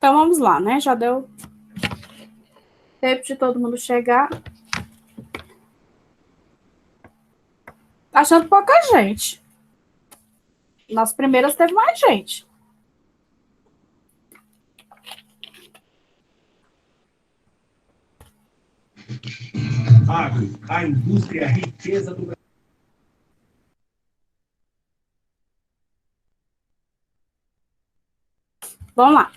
Então, vamos lá, né? Já deu tempo de todo mundo chegar. Achando pouca gente. Nas primeiras teve mais gente. Agro, a indústria, a riqueza do Brasil. Vamos lá.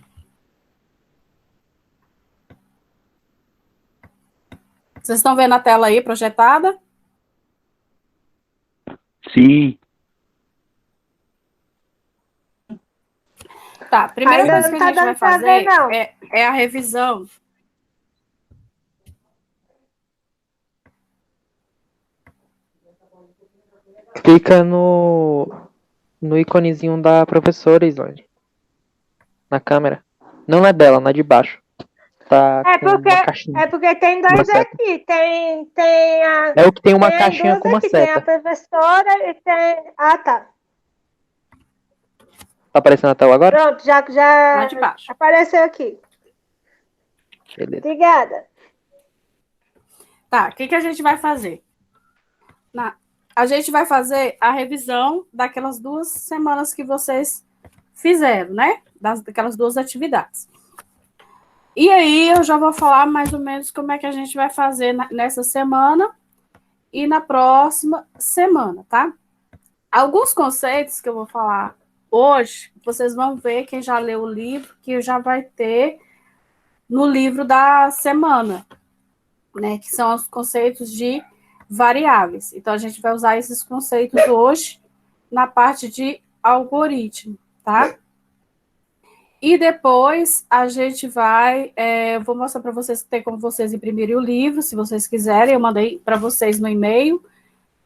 Vocês estão vendo a tela aí projetada? Sim. Tá, a primeira Ainda coisa que não a tá gente vai dando pra ver, fazer não. é a revisão. Clica no íconezinho da professora, Islane. Na câmera. Não na dela, na de baixo. Tá com uma caixinha. É porque tem Uma dois seta. aqui. Tem a. É o que tem uma Tem caixinha duas com uma aqui. Tem a seta. professora e tem. Ah, tá. Tá aparecendo na tela agora? Pronto, Na já de baixo. apareceu aqui. Beleza. Obrigada. Tá, o que a gente vai fazer? A gente vai fazer a revisão daquelas 2 semanas que vocês fizeram, né? Daquelas 2 atividades. E aí eu já vou falar mais ou menos como é que a gente vai fazer nessa semana e na próxima semana, tá? Alguns conceitos que eu vou falar hoje, vocês vão ver, quem já leu o livro, que já vai ter no livro da semana, né? Que são os conceitos de variáveis. Então, a gente vai usar esses conceitos hoje na parte de algoritmo, tá? E depois a gente vai... eu vou mostrar para vocês, tem como vocês imprimirem o livro, se vocês quiserem. Eu mandei para vocês no e-mail,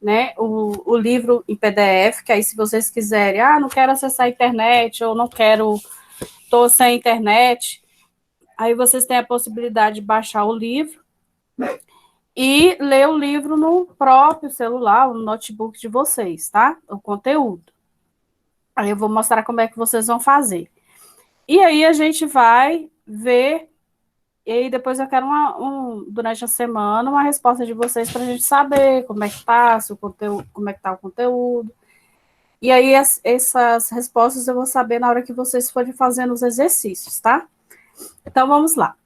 né, o livro em PDF, que aí se vocês quiserem, não quero acessar a internet, ou não quero, estou sem internet, aí vocês têm a possibilidade de baixar o livro e ler o livro no próprio celular, no notebook de vocês, tá? O conteúdo. Aí eu vou mostrar como é que vocês vão fazer. E aí a gente vai ver, e aí depois eu quero durante a semana uma resposta de vocês para a gente saber como é que tá, se o conteúdo, como é que tá o conteúdo. E aí essas respostas eu vou saber na hora que vocês forem fazendo os exercícios, tá? Então vamos lá.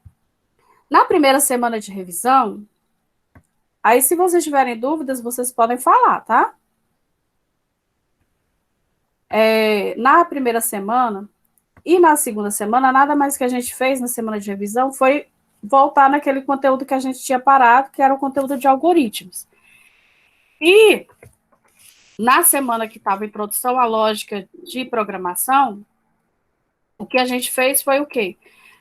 Na primeira semana de revisão, aí se vocês tiverem dúvidas, vocês podem falar, tá? Na primeira semana e na segunda semana, nada mais que a gente fez na semana de revisão foi voltar naquele conteúdo que a gente tinha parado, que era o conteúdo de algoritmos. E na semana que estava em produção a lógica de programação, o que a gente fez foi o quê?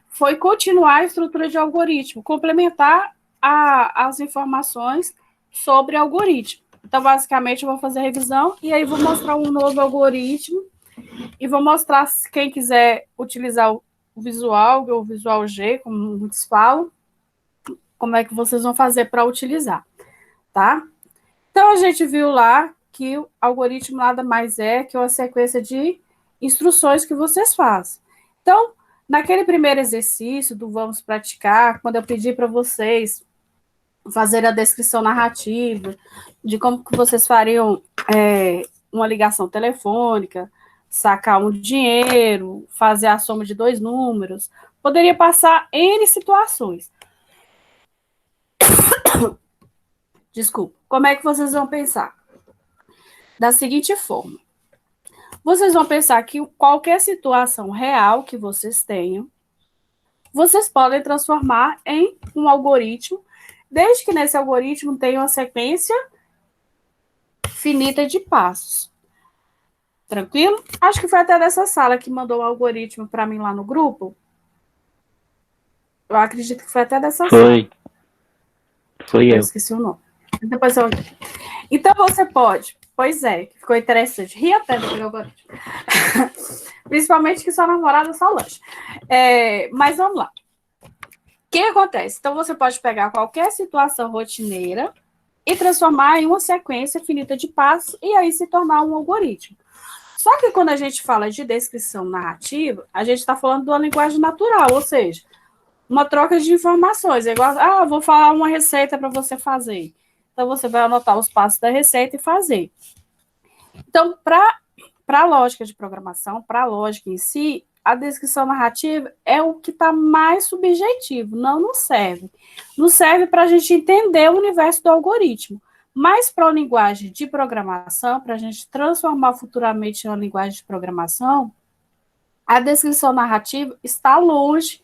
Foi continuar a estrutura de algoritmo, complementar as informações sobre algoritmo. Então, basicamente, eu vou fazer a revisão e aí vou mostrar um novo algoritmo e vou mostrar, se quem quiser utilizar o Visual ou o Visual G, como muitos falam, como é que vocês vão fazer para utilizar, tá? Então, a gente viu lá que o algoritmo nada mais é que uma sequência de instruções que vocês fazem. Então, naquele primeiro exercício do Vamos Praticar, quando eu pedi para vocês fazer a descrição narrativa de como que vocês fariam uma ligação telefônica, sacar um dinheiro, fazer a soma de 2 números, poderia passar N situações. Desculpa. Como é que vocês vão pensar? Da seguinte forma. Vocês vão pensar que qualquer situação real que vocês tenham, vocês podem transformar em um algoritmo, desde que nesse algoritmo tenha uma sequência finita de passos. Tranquilo? Acho que foi até dessa sala que mandou o algoritmo para mim lá no grupo. Eu acredito que foi até dessa sala. Foi eu. Esqueci o nome. Depois eu... Então, você pode... Pois é, ficou interessante. Ri até do algoritmo. Principalmente que sua namorada só lanche. Mas vamos lá. O que acontece? Então, você pode pegar qualquer situação rotineira e transformar em uma sequência finita de passos e aí se tornar um algoritmo. Só que quando a gente fala de descrição narrativa, a gente está falando de uma linguagem natural, ou seja, uma troca de informações. É igual, eu vou falar uma receita para você fazer. Então, você vai anotar os passos da receita e fazer. Então, para a lógica de programação, para a lógica em si, a descrição narrativa é o que está mais subjetivo, não nos serve. Não serve para a gente entender o universo do algoritmo. Mas para a linguagem de programação, para a gente transformar futuramente em uma linguagem de programação, a descrição narrativa está longe,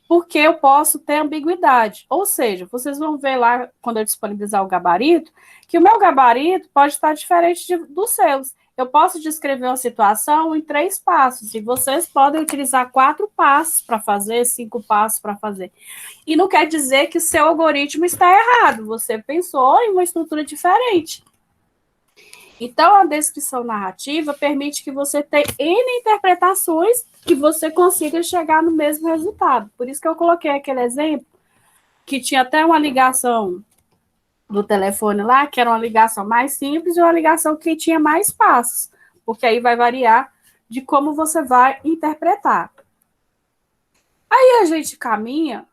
porque eu posso ter ambiguidade. Ou seja, vocês vão ver lá, quando eu disponibilizar o gabarito, que o meu gabarito pode estar diferente dos seus. Eu posso descrever uma situação em 3 passos, e vocês podem utilizar 4 passos para fazer, 5 passos para fazer. E não quer dizer que o seu algoritmo está errado, você pensou em uma estrutura diferente. Então, a descrição narrativa permite que você tenha N interpretações que você consiga chegar no mesmo resultado. Por isso que eu coloquei aquele exemplo, que tinha até uma ligação do telefone lá, que era uma ligação mais simples e uma ligação que tinha mais passos, porque aí vai variar de como você vai interpretar. Aí a gente caminha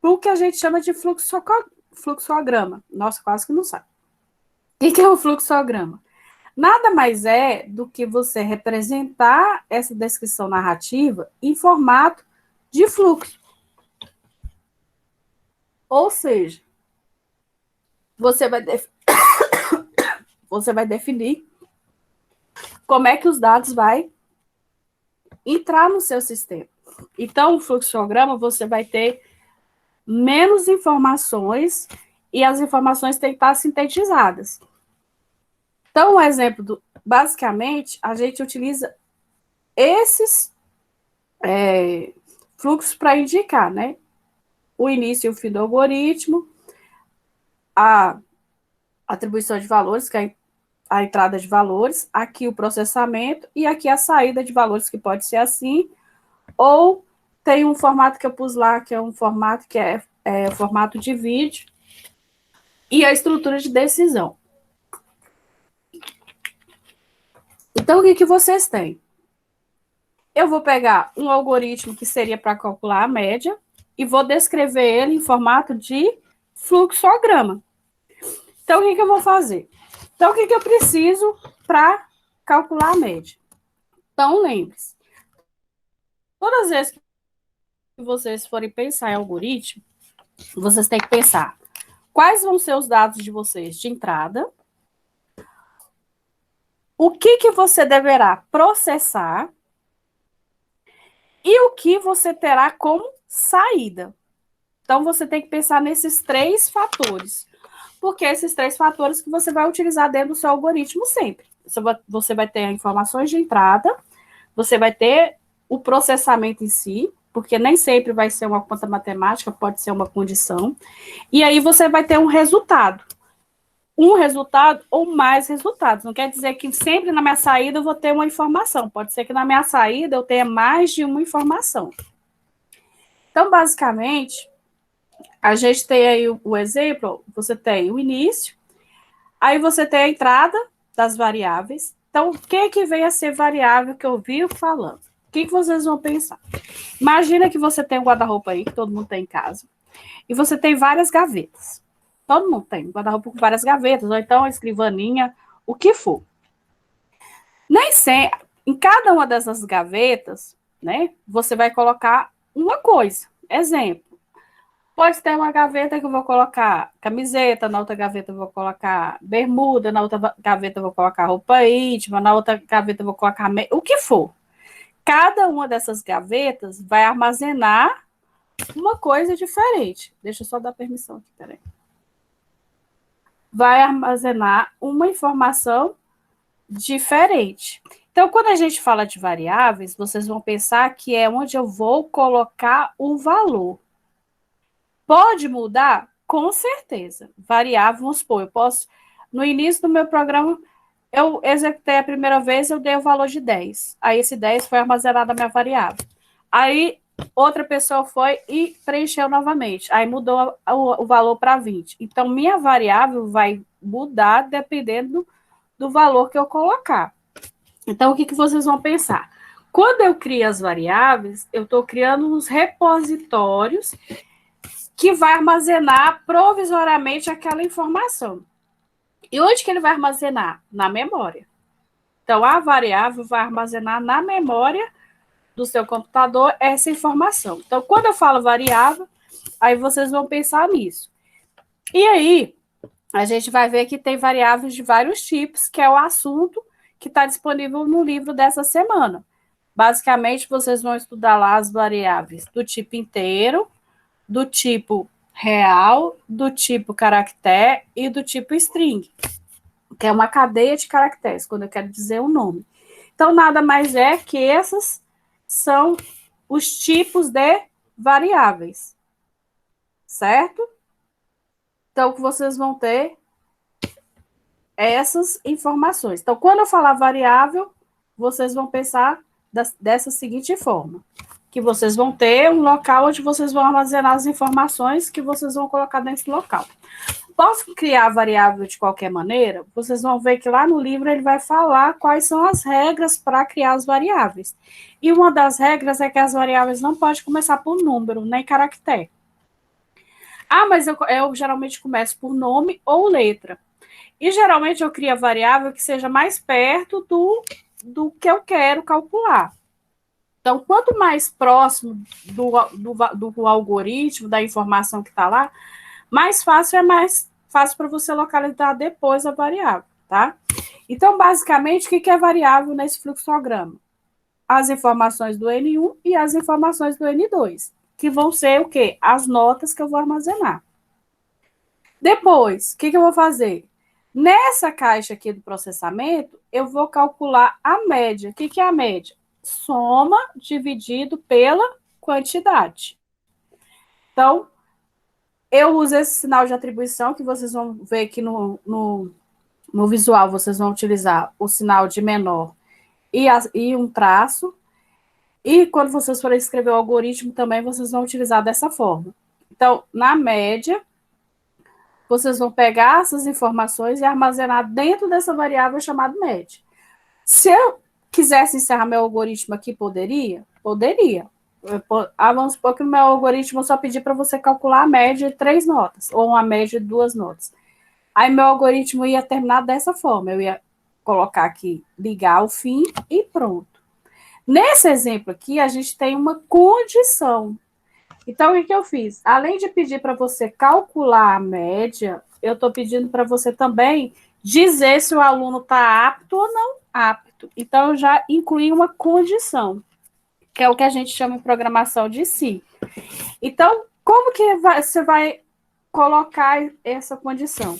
para o que a gente chama de fluxograma. Nossa, quase que não sabe. O que é o fluxograma? Nada mais é do que você representar essa descrição narrativa em formato de fluxo. Ou seja, você vai definir como é que os dados vão entrar no seu sistema. Então, o fluxograma, você vai ter menos informações e as informações têm que estar sintetizadas. Então, um exemplo, basicamente, a gente utiliza esses fluxos para indicar, né? O início e o fim do algoritmo, a atribuição de valores, que é a entrada de valores, aqui o processamento e aqui a saída de valores, que pode ser assim, ou tem um formato que eu pus lá, que é um formato que é formato de vídeo, e a estrutura de decisão. Então, o que vocês têm? Eu vou pegar um algoritmo que seria para calcular a média e vou descrever ele em formato de fluxograma. Então, o que eu vou fazer? Então, o que eu preciso para calcular a média? Então, lembre-se, todas as vezes que vocês forem pensar em algoritmo, vocês têm que pensar quais vão ser os dados de vocês de entrada, o que você deverá processar e o que você terá como saída. Então, você tem que pensar nesses 3 fatores, porque esses 3 fatores que você vai utilizar dentro do seu algoritmo sempre. Você vai ter informações de entrada, você vai ter o processamento em si, porque nem sempre vai ser uma conta matemática, pode ser uma condição, e aí você vai ter um resultado ou mais resultados. Não quer dizer que sempre na minha saída eu vou ter uma informação. Pode ser que na minha saída eu tenha mais de uma informação. Então, basicamente, a gente tem aí o exemplo, você tem o início, aí você tem a entrada das variáveis. Então, o que vem a ser variável que eu vi falando? O que vocês vão pensar? Imagina que você tem um guarda-roupa aí, que todo mundo tem em casa, e você tem várias gavetas. Todo mundo tem guarda-roupa com várias gavetas, ou então escrivaninha, o que for. Nem sempre, em cada uma dessas gavetas, né, você vai colocar uma coisa. Exemplo, pode ter uma gaveta que eu vou colocar camiseta, na outra gaveta eu vou colocar bermuda, na outra gaveta eu vou colocar roupa íntima, na outra gaveta eu vou colocar o que for. Cada uma dessas gavetas vai armazenar uma coisa diferente. Deixa eu só dar permissão aqui, peraí. Vai armazenar uma informação diferente. Então, quando a gente fala de variáveis, vocês vão pensar que é onde eu vou colocar o valor. Pode mudar? Com certeza. Variável, vamos supor, eu posso, no início do meu programa, eu executei a primeira vez, eu dei o valor de 10. Aí esse 10 foi armazenado na minha variável. Aí outra pessoa foi e preencheu novamente. Aí mudou o valor para 20. Então, minha variável vai mudar dependendo do valor que eu colocar. Então, o que vocês vão pensar? Quando eu crio as variáveis, eu estou criando uns repositórios que vai armazenar provisoriamente aquela informação. E onde que ele vai armazenar? Na memória. Então, a variável vai armazenar na memória do seu computador essa informação. Então, quando eu falo variável, aí vocês vão pensar nisso. E aí, a gente vai ver que tem variáveis de vários tipos, que é o assunto que está disponível no livro dessa semana. Basicamente, vocês vão estudar lá as variáveis do tipo inteiro, do tipo real, do tipo caractere e do tipo string, que é uma cadeia de caracteres, quando eu quero dizer um nome. Então, nada mais é que esses são os tipos de variáveis, certo? Então, que vocês vão ter essas informações. Então, quando eu falar variável, vocês vão pensar dessa seguinte forma, que vocês vão ter um local onde vocês vão armazenar as informações que vocês vão colocar nesse local. Posso criar a variável de qualquer maneira? Vocês vão ver que lá no livro ele vai falar quais são as regras para criar as variáveis. E uma das regras é que as variáveis não podem começar por número, nem caractere. Ah, mas eu geralmente começo por nome ou letra. E geralmente eu crio a variável que seja mais perto do que eu quero calcular. Então, quanto mais próximo do algoritmo, da informação que está lá, mais fácil para você localizar depois a variável, tá? Então, basicamente, o que é variável nesse fluxograma? As informações do N1 e as informações do N2, que vão ser o quê? As notas que eu vou armazenar. Depois, o que eu vou fazer? Nessa caixa aqui do processamento, eu vou calcular a média. O que é a média? Soma dividido pela quantidade. Então, eu uso esse sinal de atribuição, que vocês vão ver que no visual vocês vão utilizar o sinal de menor e um traço. E quando vocês forem escrever o algoritmo também, vocês vão utilizar dessa forma. Então, na média, vocês vão pegar essas informações e armazenar dentro dessa variável chamada média. Se eu quisesse encerrar meu algoritmo aqui, poderia? Poderia. Vamos supor que o meu algoritmo só pedir para você calcular a média de 3 notas, ou uma média de 2 notas. Aí meu algoritmo ia terminar dessa forma. Eu ia colocar aqui, ligar o fim e pronto. Nesse exemplo aqui, a gente tem uma condição. Então, o que eu fiz? Além de pedir para você calcular a média, eu estou pedindo para você também dizer se o aluno está apto ou não apto. Então, eu já incluí uma condição, que é o que a gente chama em programação de se. Então, como que você vai colocar essa condição?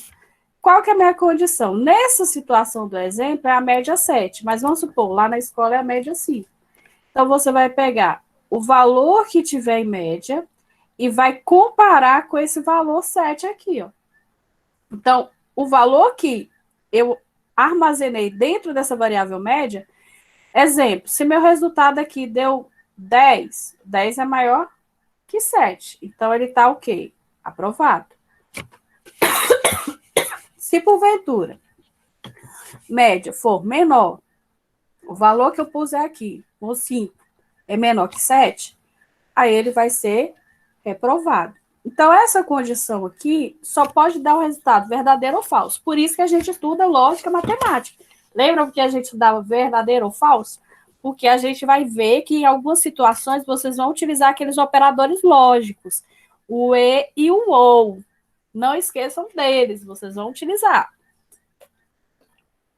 Qual que é a minha condição? Nessa situação do exemplo, é a média 7, mas vamos supor, lá na escola é a média 5. Então, você vai pegar o valor que tiver em média e vai comparar com esse valor 7 aqui, ó. Então, o valor que eu armazenei dentro dessa variável média, exemplo, se meu resultado aqui deu 10, 10 é maior que 7. Então, ele está o quê? Aprovado. Se porventura média for menor, o valor que eu puser aqui, o 5, é menor que 7, aí ele vai ser reprovado. Então, essa condição aqui só pode dar um resultado verdadeiro ou falso. Por isso que a gente estuda lógica matemática. Lembra que a gente estudava verdadeiro ou falso? Porque a gente vai ver que em algumas situações vocês vão utilizar aqueles operadores lógicos, o e e o ou. Não esqueçam deles, vocês vão utilizar.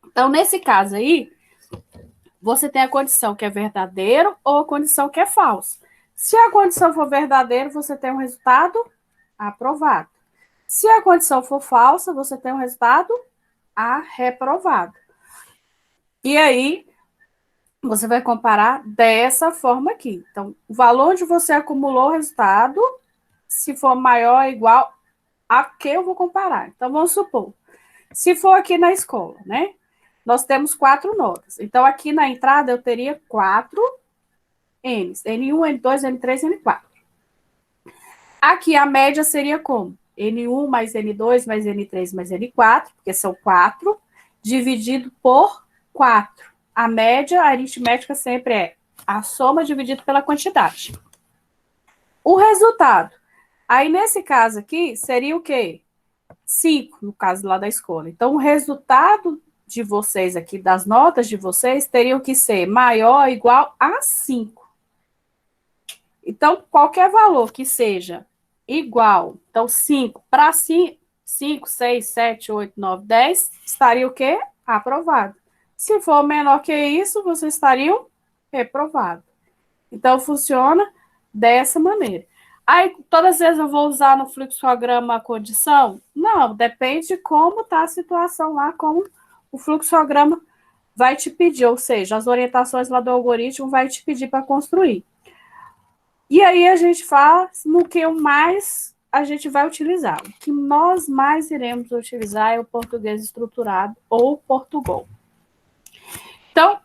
Então, nesse caso aí, você tem a condição que é verdadeiro ou a condição que é falso. Se a condição for verdadeira, você tem um resultado aprovado. Se a condição for falsa, você tem um resultado reprovado. E aí, você vai comparar dessa forma aqui. Então, o valor onde você acumulou o resultado, se for maior ou igual a que eu vou comparar. Então, vamos supor, se for aqui na escola, né? Nós temos 4 notas. Então, aqui na entrada, eu teria 4 N's. N1, N2, N3, N4. Aqui, a média seria como? N1 mais N2 mais N3 mais N4, porque são 4, dividido por 4. a média aritmética sempre é a soma dividido pela quantidade. O resultado. Aí, nesse caso aqui, seria o quê? 5, no caso lá da escola. Então, o resultado de vocês aqui, das notas de vocês, teriam que ser maior ou igual a 5. Então, qualquer valor que seja igual, então 5 para 5, 6, 7, 8, 9, 10, estaria o quê? Aprovado. Se for menor que isso, vocês estariam reprovado. Então, funciona dessa maneira. Aí, todas as vezes eu vou usar no fluxograma a condição? Não, depende de como está a situação lá, como o fluxograma vai te pedir, ou seja, as orientações lá do algoritmo vai te pedir para construir. E aí a gente faz no que mais a gente vai utilizar. O que nós mais iremos utilizar é o português estruturado ou Portugal. Então,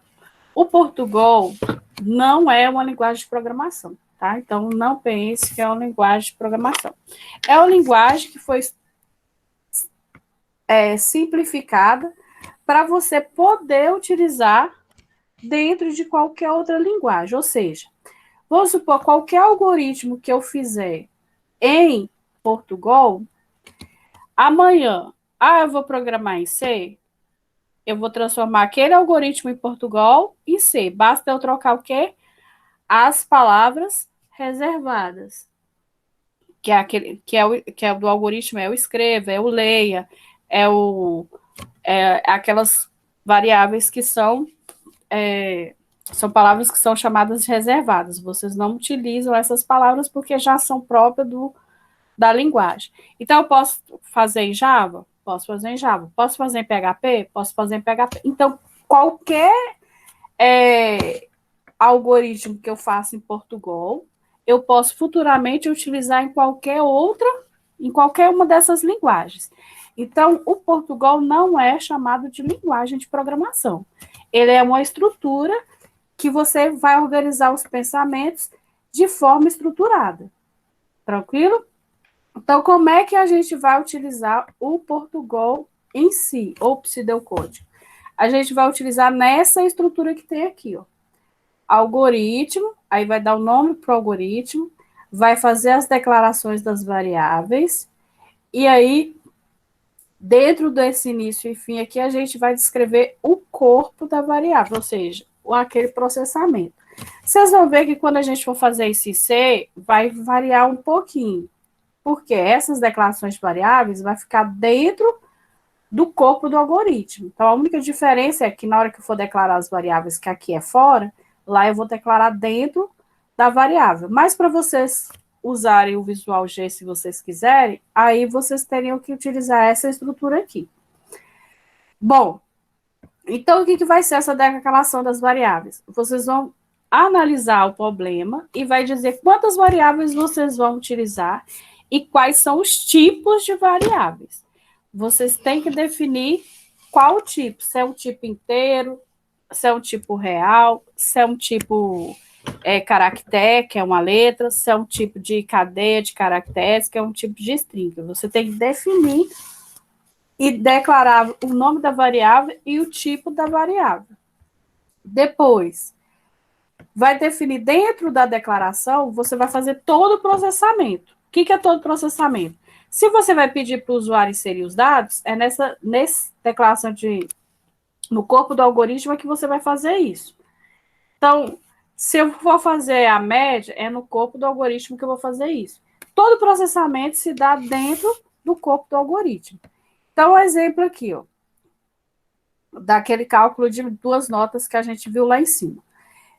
o Portugal não é uma linguagem de programação, tá? Então, não pense que é uma linguagem de programação. É uma linguagem que foi simplificada para você poder utilizar dentro de qualquer outra linguagem. Ou seja, vamos supor, qualquer algoritmo que eu fizer em Portugal, amanhã, eu vou programar em C, eu vou transformar aquele algoritmo em Portugal em C. Basta eu trocar o quê? As palavras reservadas. Que é aquele que é o do algoritmo, é o escreva, é o leia, aquelas variáveis que são palavras que são chamadas de reservadas. Vocês não utilizam essas palavras porque já são próprias da linguagem. Então, eu posso fazer em Java? Posso fazer em Java. Posso fazer em PHP? Posso fazer em PHP. Então, qualquer algoritmo que eu faça em Portugal, eu posso futuramente utilizar em qualquer uma dessas linguagens. Então, o Portugal não é chamado de linguagem de programação. Ele é uma estrutura que você vai organizar os pensamentos de forma estruturada. Tranquilo? Então, como é que a gente vai utilizar o Portugal em si, ou pseudocódigo? A gente vai utilizar nessa estrutura que tem aqui, ó. Algoritmo, aí vai dar o nome para o algoritmo, vai fazer as declarações das variáveis, e aí, dentro desse início e fim aqui, a gente vai descrever o corpo da variável, ou seja, aquele processamento. Vocês vão ver que quando a gente for fazer esse C, vai variar um pouquinho, porque essas declarações de variáveis vai ficar dentro do corpo do algoritmo. Então, a única diferença é que na hora que eu for declarar as variáveis que aqui é fora, lá eu vou declarar dentro da variável. Mas para vocês usarem o Visual G, se vocês quiserem, aí vocês teriam que utilizar essa estrutura aqui. Bom, então o que vai ser essa declaração das variáveis? Vocês vão analisar o problema e vai dizer quantas variáveis vocês vão utilizar e quais são os tipos de variáveis. Vocês têm que definir qual tipo, se é um tipo inteiro, se é um tipo real, se é um tipo caractere, que é uma letra, se é um tipo de cadeia de caracteres, que é um tipo de string. Você tem que definir e declarar o nome da variável e o tipo da variável. Depois, vai definir dentro da declaração, você vai fazer todo o processamento. O que é todo o processamento? Se você vai pedir para o usuário inserir os dados, é nessa declaração no corpo do algoritmo é que você vai fazer isso. Então, se eu for fazer a média, é no corpo do algoritmo que eu vou fazer isso. Todo o processamento se dá dentro do corpo do algoritmo. Então, um exemplo aqui, ó, daquele cálculo de 2 notas que a gente viu lá em cima.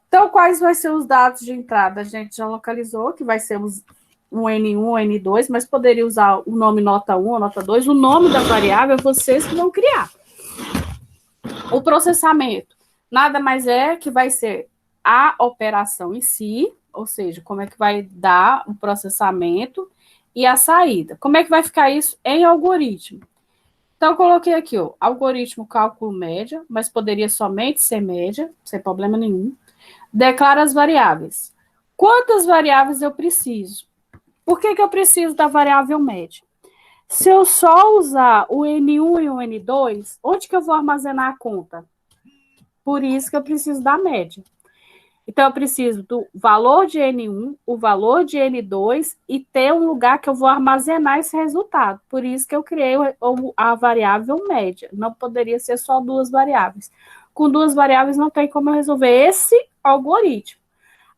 Então, quais vão ser os dados de entrada? A gente já localizou, que vai ser um N1, um N2, mas poderia usar o nome nota 1 ou nota 2. O nome da variável é vocês que vão criar. O processamento nada mais é que vai ser a operação em si, ou seja, como é que vai dar o processamento e a saída. Como é que vai ficar isso em algoritmo? Então, eu coloquei aqui, ó, algoritmo cálculo média, mas poderia somente ser média, sem problema nenhum. Declara as variáveis. Quantas variáveis eu preciso? Por que eu preciso da variável média? Se eu só usar o N1 e o N2, onde que eu vou armazenar a conta? Por isso que eu preciso da média. Então, eu preciso do valor de N1, o valor de N2 e ter um lugar que eu vou armazenar esse resultado. Por isso que eu criei a variável média. Não poderia ser só duas variáveis. Com duas variáveis não tem como eu resolver esse algoritmo.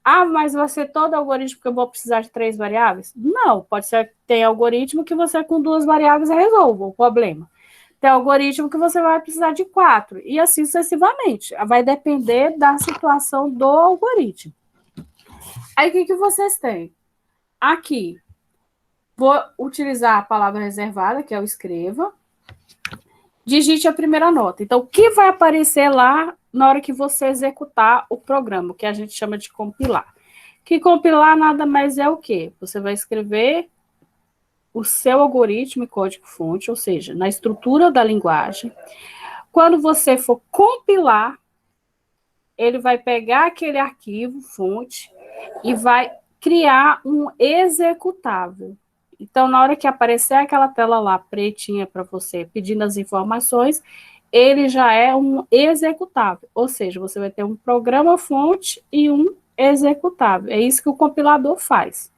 Ah, mas vai ser todo algoritmo que eu vou precisar de 3 variáveis? Não, pode ser que tenha algoritmo que você com 2 variáveis resolva o problema. Tem algoritmo que você vai precisar de 4, e assim sucessivamente. Vai depender da situação do algoritmo. Aí, o que vocês têm? Aqui, vou utilizar a palavra reservada, que é o escreva. Digite a primeira nota. Então, o que vai aparecer lá na hora que você executar o programa, que a gente chama de compilar? Que compilar nada mais é o quê? Você vai escrever o seu algoritmo e código-fonte, ou seja, na estrutura da linguagem. Quando você for compilar, ele vai pegar aquele arquivo, fonte, e vai criar um executável. Então, na hora que aparecer aquela tela lá, pretinha para você, pedindo as informações, ele já é um executável. Ou seja, você vai ter um programa-fonte e um executável. É isso que o compilador faz.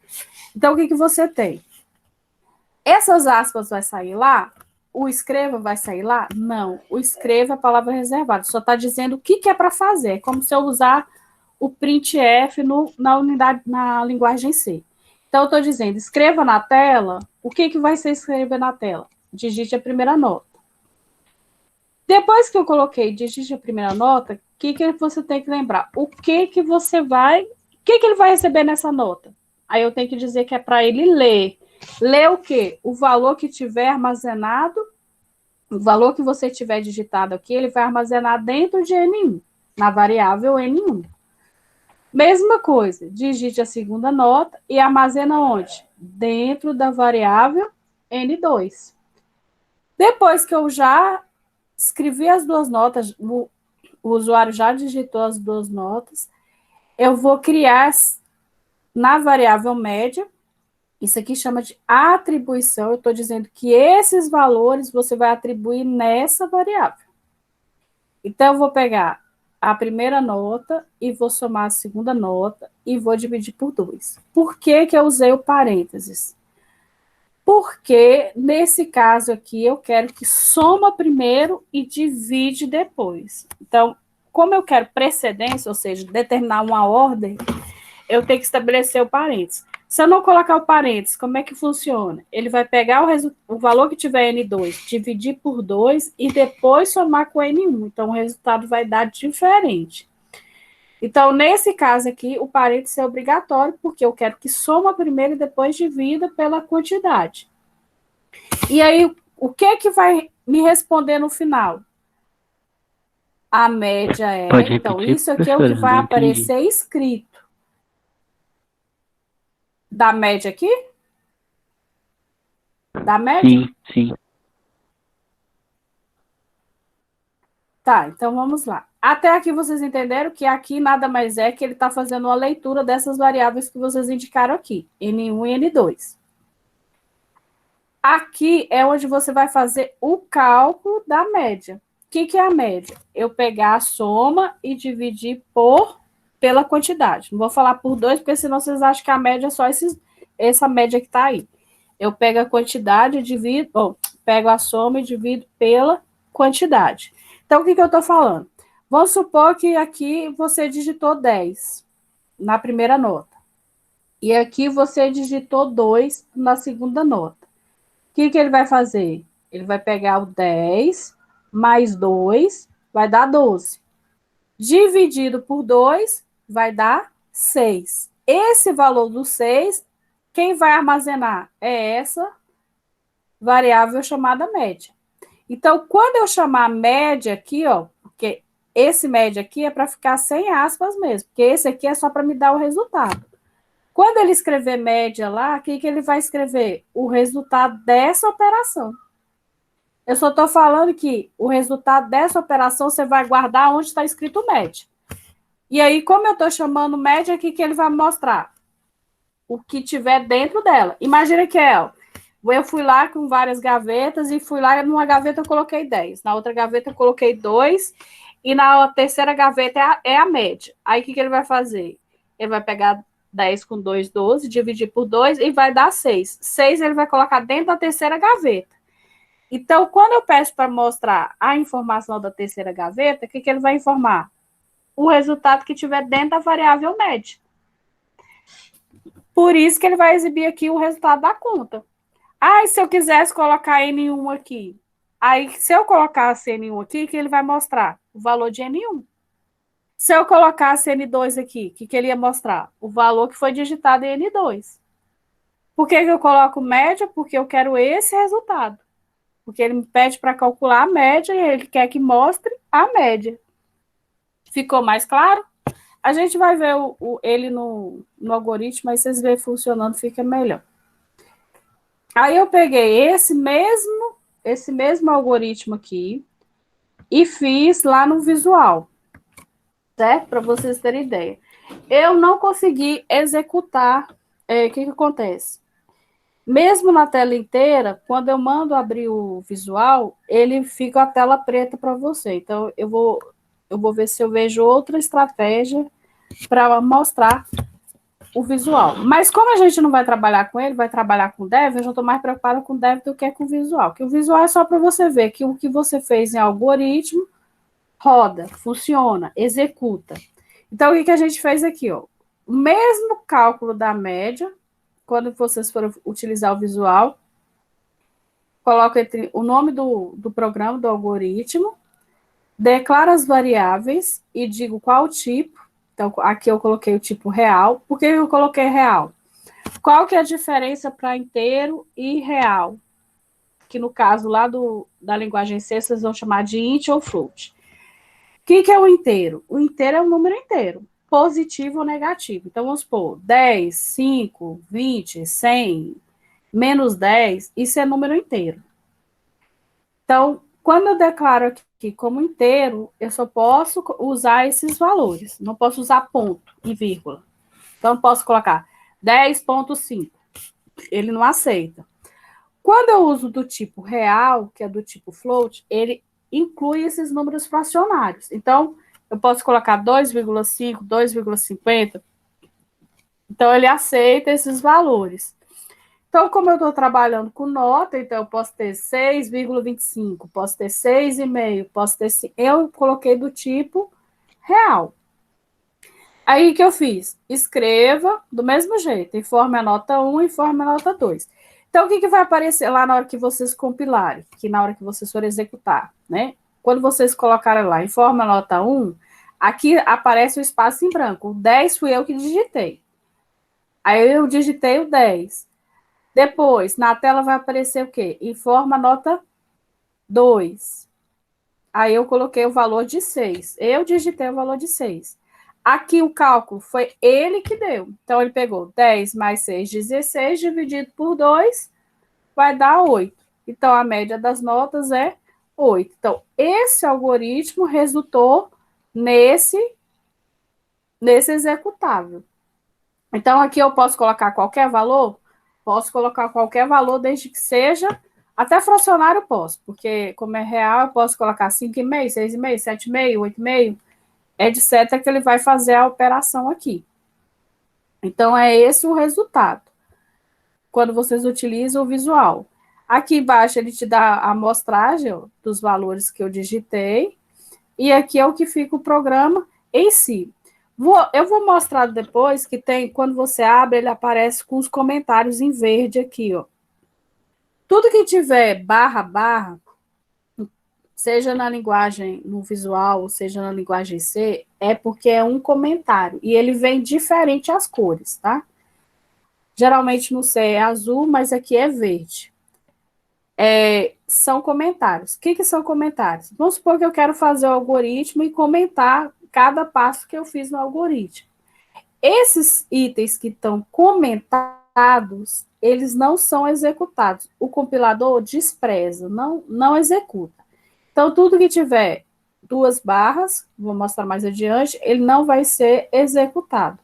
Então, o que você tem? Essas aspas vai sair lá? O escreva vai sair lá? Não. O escreva é a palavra reservada. Só está dizendo o que é para fazer. É como se eu usar o printf na linguagem C. Então, eu estou dizendo, escreva na tela. O que vai ser escrever na tela? Digite a primeira nota. Depois que eu coloquei digite a primeira nota, o que você tem que lembrar? O que ele vai receber nessa nota? Aí eu tenho que dizer que é para ele ler. Ler o quê? O valor que tiver armazenado, o valor que você tiver digitado aqui, ele vai armazenar dentro de N1, na variável N1. Mesma coisa, digite a segunda nota e armazena onde? Dentro da variável N2. Depois que eu já escrevi as duas notas, o usuário já digitou as duas notas, eu vou criar na variável média. Isso aqui chama de atribuição. Eu estou dizendo que esses valores você vai atribuir nessa variável. Então, eu vou pegar a primeira nota e vou somar a segunda nota e vou dividir por 2. Por que eu usei o parênteses? Porque, nesse caso aqui, eu quero que soma primeiro e divide depois. Então, como eu quero precedência, ou seja, determinar uma ordem, eu tenho que estabelecer o parênteses. Se eu não colocar o parênteses, como é que funciona? Ele vai pegar o valor que tiver N2, dividir por 2 e depois somar com N1. Então, o resultado vai dar diferente. Então, nesse caso aqui, o parênteses é obrigatório, porque eu quero que soma primeiro e depois divida pela quantidade. E aí, o que vai me responder no final? A média é... Pode então, repetir, isso aqui é o que vai não entendi. aparecer escrito. Da média aqui? Da média? Sim. Tá, então vamos lá. Até aqui vocês entenderam que aqui nada mais é que ele está fazendo uma leitura dessas variáveis que vocês indicaram aqui, N1 e N2. Aqui é onde você vai fazer o cálculo da média. O que é a média? Eu pegar a soma e dividir pela quantidade. Não vou falar por 2, porque senão vocês acham que a média é só essa média que está aí. Eu pego a quantidade e divido, pego a soma e divido pela quantidade. Então, o que eu estou falando? Vamos supor que aqui você digitou 10 na primeira nota. E aqui você digitou 2 na segunda nota. O que ele vai fazer? Ele vai pegar o 10 mais 2, vai dar 12. Dividido por 2, vai dar 6. Esse valor do 6, quem vai armazenar? É essa variável chamada média. Então, quando eu chamar média aqui, porque esse média aqui é para ficar sem aspas mesmo, porque esse aqui é só para me dar o resultado. Quando ele escrever média lá, o que ele vai escrever? O resultado dessa operação. Eu só estou falando que o resultado dessa operação você vai guardar onde está escrito média. E aí, como eu estou chamando média, o que ele vai mostrar? O que tiver dentro dela. Imagina que eu fui lá com várias gavetas e fui lá, numa gaveta eu coloquei 10, na outra gaveta eu coloquei 2 e na terceira gaveta é a média. Aí, o que ele vai fazer? Ele vai pegar 10 com 2, 12, dividir por 2 e vai dar 6. 6 ele vai colocar dentro da terceira gaveta. Então, quando eu peço para mostrar a informação da terceira gaveta, o que ele vai informar? O resultado que tiver dentro da variável média. Por isso que ele vai exibir aqui o resultado da conta. Ah, e se eu quisesse colocar N1 aqui? Aí, se eu colocasse N1 aqui, o que ele vai mostrar? O valor de N1. Se eu colocasse N2 aqui, o que ele ia mostrar? O valor que foi digitado em N2. Por que eu coloco média? Porque eu quero esse resultado. Porque ele me pede para calcular a média e ele quer que mostre a média. Ficou mais claro? A gente vai ver ele no algoritmo, aí vocês veem funcionando, fica melhor. Aí eu peguei esse mesmo algoritmo aqui e fiz lá no visual, certo? Para vocês terem ideia. Eu não consegui executar. O que acontece? Mesmo na tela inteira, quando eu mando abrir o visual, ele fica a tela preta para você. Então, eu vou ver se eu vejo outra estratégia para mostrar o visual. Mas como a gente não vai trabalhar com ele, vai trabalhar com o Dev, eu já estou mais preocupada com o Dev do que com o visual. Porque o visual é só para você ver que o que você fez em algoritmo roda, funciona, executa. Então, o que a gente fez aqui? Ó? O mesmo cálculo da média, quando vocês forem utilizar o visual, coloco entre o nome do programa, do algoritmo, declaro as variáveis e digo qual tipo. Então, aqui eu coloquei o tipo real. Por que eu coloquei real? Qual que é a diferença para inteiro e real? Que no caso lá da linguagem C, vocês vão chamar de int ou float. O que é o inteiro? O inteiro é um número inteiro, positivo ou negativo. Então, vamos supor, 10, 5, 20, 100, menos 10, isso é número inteiro. Então, quando eu declaro aqui como inteiro, eu só posso usar esses valores. Não posso usar ponto e vírgula. Então, eu posso colocar 10,5. Ele não aceita. Quando eu uso do tipo real, que é do tipo float, ele inclui esses números fracionários. Então, eu posso colocar 2,5, 2,50. Então, ele aceita esses valores. Então, como eu estou trabalhando com nota, então eu posso ter 6,25, posso ter 6,5, posso ter... Eu coloquei do tipo real. Aí, o que eu fiz? Escreva do mesmo jeito, informe a nota 1, informe a nota 2. Então, o que vai aparecer lá na hora que vocês compilarem, que na hora que vocês forem executar, né? Quando vocês colocarem lá, informe a nota 1, aqui aparece o espaço em branco. O 10 fui eu que digitei. Aí eu digitei o 10. Depois, na tela vai aparecer o quê? Informa a nota 2. Aí eu coloquei o valor de 6. Eu digitei o valor de 6. Aqui o cálculo foi ele que deu. Então, ele pegou 10 mais 6, 16, dividido por 2, vai dar 8. Então, a média das notas é 8. Então, esse algoritmo resultou nesse executável. Então, aqui eu posso colocar qualquer valor? Posso colocar qualquer valor, desde que seja... Até fracionário eu posso, porque como é real, eu posso colocar 5,5, 6,5, 7,5, 8,5, etc., que ele vai fazer a operação aqui. Então, é esse o resultado, quando vocês utilizam o visual. Aqui embaixo, ele te dá a amostragem ó, dos valores que eu digitei, e aqui é o que fica o programa em si. Eu vou mostrar depois que tem, quando você abre, ele aparece com os comentários em verde aqui, ó. Tudo que tiver barra, barra, seja na linguagem, no visual, ou seja na linguagem C, é porque é um comentário, e ele vem diferente as cores, tá? Geralmente no C é azul, mas aqui é verde. São comentários. O que são comentários? Vamos supor que eu quero fazer o algoritmo e comentar cada passo que eu fiz no algoritmo. Esses itens que estão comentados, eles não são executados. O compilador despreza, não executa. Então, tudo que tiver 2 barras, vou mostrar mais adiante, ele não vai ser executado.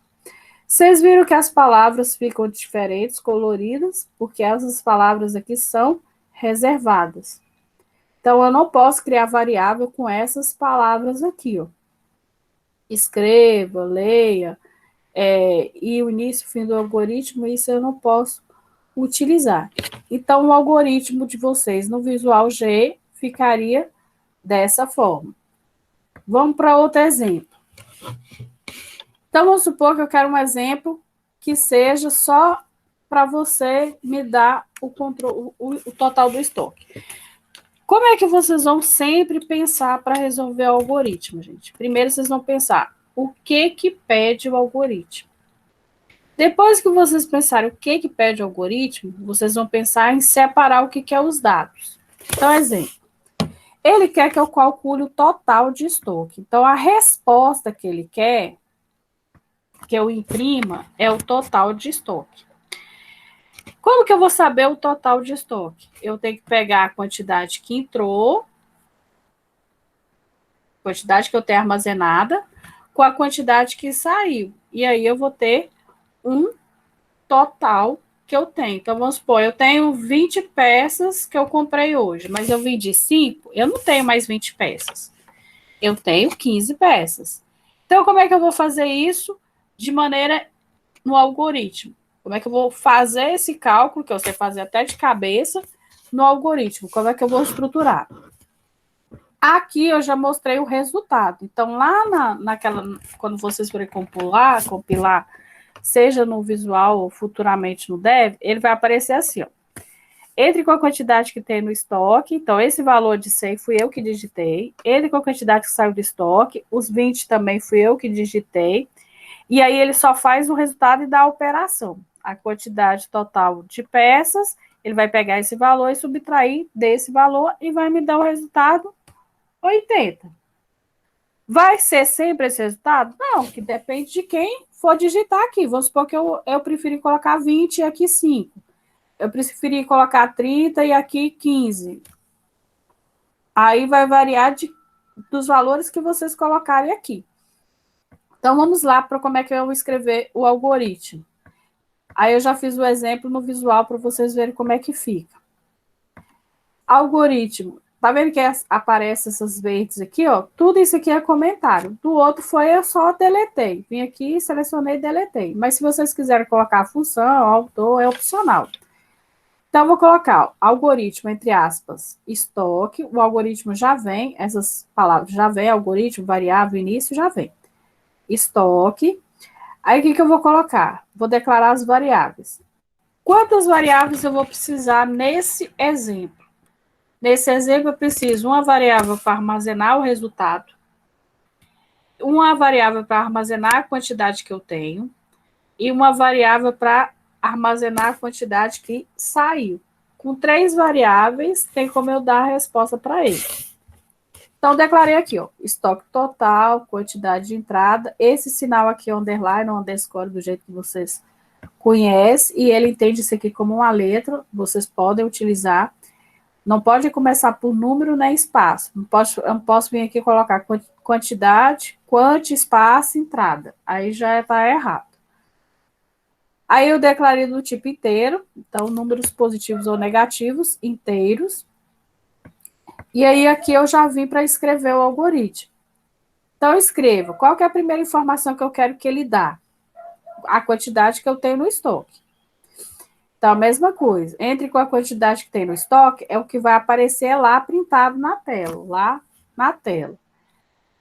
Vocês viram que as palavras ficam diferentes, coloridas, porque essas palavras aqui são reservadas. Então, eu não posso criar variável com essas palavras aqui, ó. Escreva, leia, e o início e o fim do algoritmo, isso eu não posso utilizar. Então, o algoritmo de vocês no Visual G ficaria dessa forma. Vamos para outro exemplo. Então, vamos supor que eu quero um exemplo que seja só para você me dar o total do estoque. Como é que vocês vão sempre pensar para resolver o algoritmo, gente? Primeiro, vocês vão pensar o que pede o algoritmo. Depois que vocês pensarem o que pede o algoritmo, vocês vão pensar em separar o que é os dados. Então, exemplo. Ele quer que eu calcule o total de estoque. Então, a resposta que ele quer que eu imprima é o total de estoque. Como que eu vou saber o total de estoque? Eu tenho que pegar a quantidade que entrou, quantidade que eu tenho armazenada, com a quantidade que saiu. E aí eu vou ter um total que eu tenho. Então, vamos supor, eu tenho 20 peças que eu comprei hoje, mas eu vendi 5, eu não tenho mais 20 peças. Eu tenho 15 peças. Então, como é que eu vou fazer isso de maneira no algoritmo? Como é que eu vou fazer esse cálculo, que eu sei fazer até de cabeça, no algoritmo? Como é que eu vou estruturar? Aqui eu já mostrei o resultado. Então, lá quando vocês forem compilar, seja no Visual ou futuramente no Dev, ele vai aparecer assim, ó. Entre com a quantidade que tem no estoque, então esse valor de 100 fui eu que digitei, entre com a quantidade que saiu do estoque, os 20 também fui eu que digitei, e aí ele só faz o resultado e dá a operação. A quantidade total de peças, ele vai pegar esse valor e subtrair desse valor e vai me dar o resultado 80. Vai ser sempre esse resultado? Não, que depende de quem for digitar aqui. Vamos supor que eu preferi colocar 20 e aqui 5. Eu preferi colocar 30 e aqui 15. Aí vai variar dos valores que vocês colocarem aqui. Então, vamos lá para como é que eu vou escrever o algoritmo. Aí eu já fiz o exemplo no visual para vocês verem como é que fica. Algoritmo. Tá vendo que aparece essas verdes aqui, ó? Tudo isso aqui é comentário. Do outro foi eu só deletei. Vim aqui, selecionei e deletei. Mas se vocês quiserem colocar a função, autor, é opcional. Então, eu vou colocar ó, algoritmo, entre aspas, estoque. O algoritmo já vem, essas palavras já vem, algoritmo, variável, início, já vem. Estoque. Aí, o que eu vou colocar? Vou declarar as variáveis. Quantas variáveis eu vou precisar nesse exemplo? Nesse exemplo, eu preciso uma variável para armazenar o resultado, uma variável para armazenar a quantidade que eu tenho e uma variável para armazenar a quantidade que saiu. Com 3 variáveis, tem como eu dar a resposta para ele. Então, declarei aqui, ó, estoque total, quantidade de entrada, esse sinal aqui, underline, underscore, do jeito que vocês conhecem, e ele entende isso aqui como uma letra, vocês podem utilizar. Não pode começar por número nem espaço. Eu não posso vir aqui e colocar quantidade, espaço, entrada. Aí já está errado. Aí eu declarei do tipo inteiro. Então, números positivos ou negativos, inteiros. E aí aqui eu já vim para escrever o algoritmo. Então, eu escrevo. Qual que é a primeira informação que eu quero que ele dá? A quantidade que eu tenho no estoque. Então, a mesma coisa. Entre com a quantidade que tem no estoque, é o que vai aparecer lá printado na tela. Lá na tela.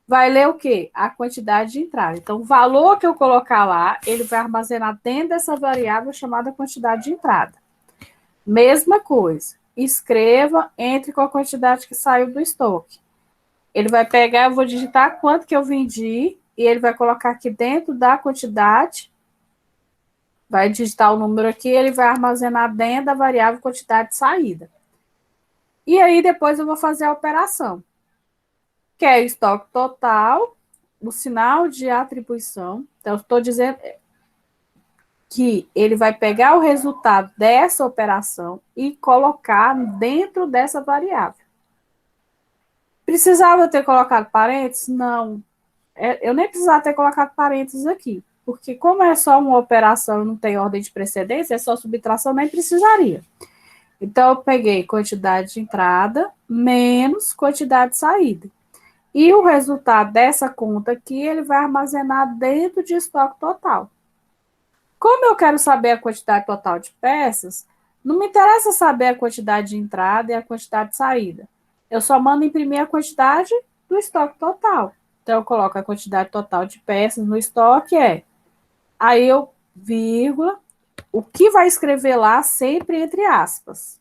Vai ler o quê? A quantidade de entrada. Então, o valor que eu colocar lá, ele vai armazenar dentro dessa variável chamada quantidade de entrada. Mesma coisa. Escreva, entre com a quantidade que saiu do estoque. Ele vai pegar, eu vou digitar quanto que eu vendi, e ele vai colocar aqui dentro da quantidade. Vai digitar o número aqui, ele vai armazenar dentro da variável quantidade de saída. E aí, depois eu vou fazer a operação, que é o estoque total, o sinal de atribuição. Então, eu estou dizendo que ele vai pegar o resultado dessa operação e colocar dentro dessa variável. Precisava ter colocado parênteses? Não. Eu nem precisava ter colocado parênteses aqui. Porque como é só uma operação e não tem ordem de precedência, é só subtração, nem precisaria. Então, eu peguei quantidade de entrada menos quantidade de saída. E o resultado dessa conta aqui, ele vai armazenar dentro de estoque total. Como eu quero saber a quantidade total de peças, não me interessa saber a quantidade de entrada e a quantidade de saída. Eu só mando imprimir a quantidade do estoque total. Então, eu coloco a quantidade total de peças no estoque, aí eu, vírgula, o que vai escrever lá sempre entre aspas.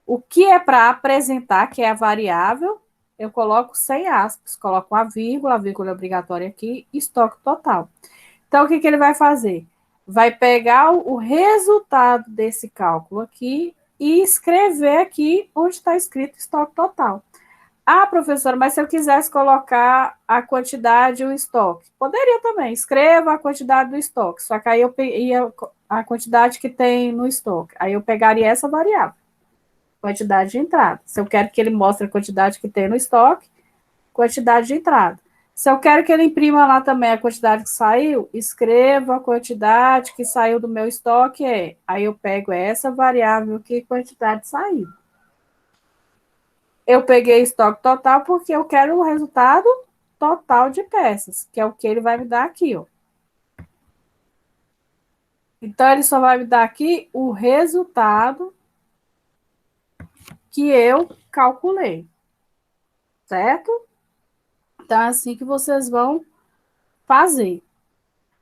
O que é para apresentar, que é a variável, eu coloco sem aspas, coloco a vírgula é obrigatória aqui, estoque total. Então, o que ele vai fazer? Vai pegar o resultado desse cálculo aqui e escrever aqui onde está escrito estoque total. Ah, professora, mas se eu quisesse colocar a quantidade e o estoque, poderia também. Escreva a quantidade do estoque, só que aí eu ia a quantidade que tem no estoque. Aí eu pegaria essa variável, quantidade de entrada. Se eu quero que ele mostre a quantidade que tem no estoque, quantidade de entrada. Se eu quero que ele imprima lá também a quantidade que saiu, escreva a quantidade que saiu do meu estoque, aí eu pego essa variável aqui, quantidade saiu. Eu peguei estoque total porque eu quero o resultado total de peças, que é o que ele vai me dar aqui, ó. Então, ele só vai me dar aqui o resultado que eu calculei, certo? Então, é assim que vocês vão fazer.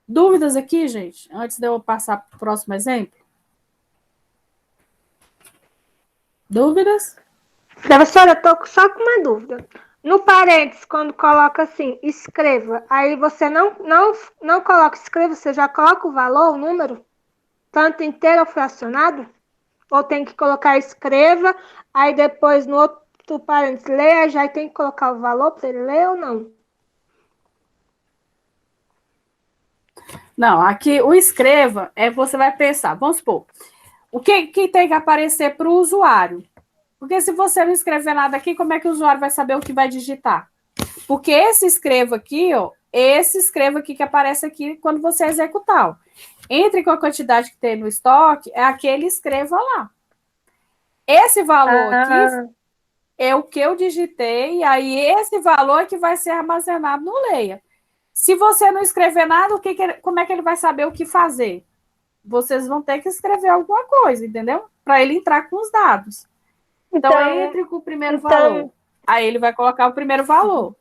Dúvidas aqui, gente? Antes de eu passar para o próximo exemplo? Dúvidas? Professora, eu tô só com uma dúvida. No parênteses, quando coloca assim, escreva, aí você não coloca escreva, você já coloca o valor, o número? Tanto inteiro ou fracionado? Ou tem que colocar escreva, aí depois no outro parênteses, leia, já tem que colocar o valor para ele ler ou não? Não, aqui o escreva você vai pensar, vamos supor, o que tem que aparecer para o usuário? Porque se você não escrever nada aqui, como é que o usuário vai saber o que vai digitar? Porque esse escreva aqui, ó, esse escreva aqui que aparece aqui quando você executar, ó. Entre com a quantidade que tem no estoque, é aquele escreva lá. Esse valor aqui é o que eu digitei, e aí esse valor é que vai ser armazenado no leia. Se você não escrever nada, como é que ele vai saber o que fazer? Vocês vão ter que escrever alguma coisa, entendeu? Para ele entrar com os dados. Então, entre com o primeiro valor. Aí ele vai colocar o primeiro valor.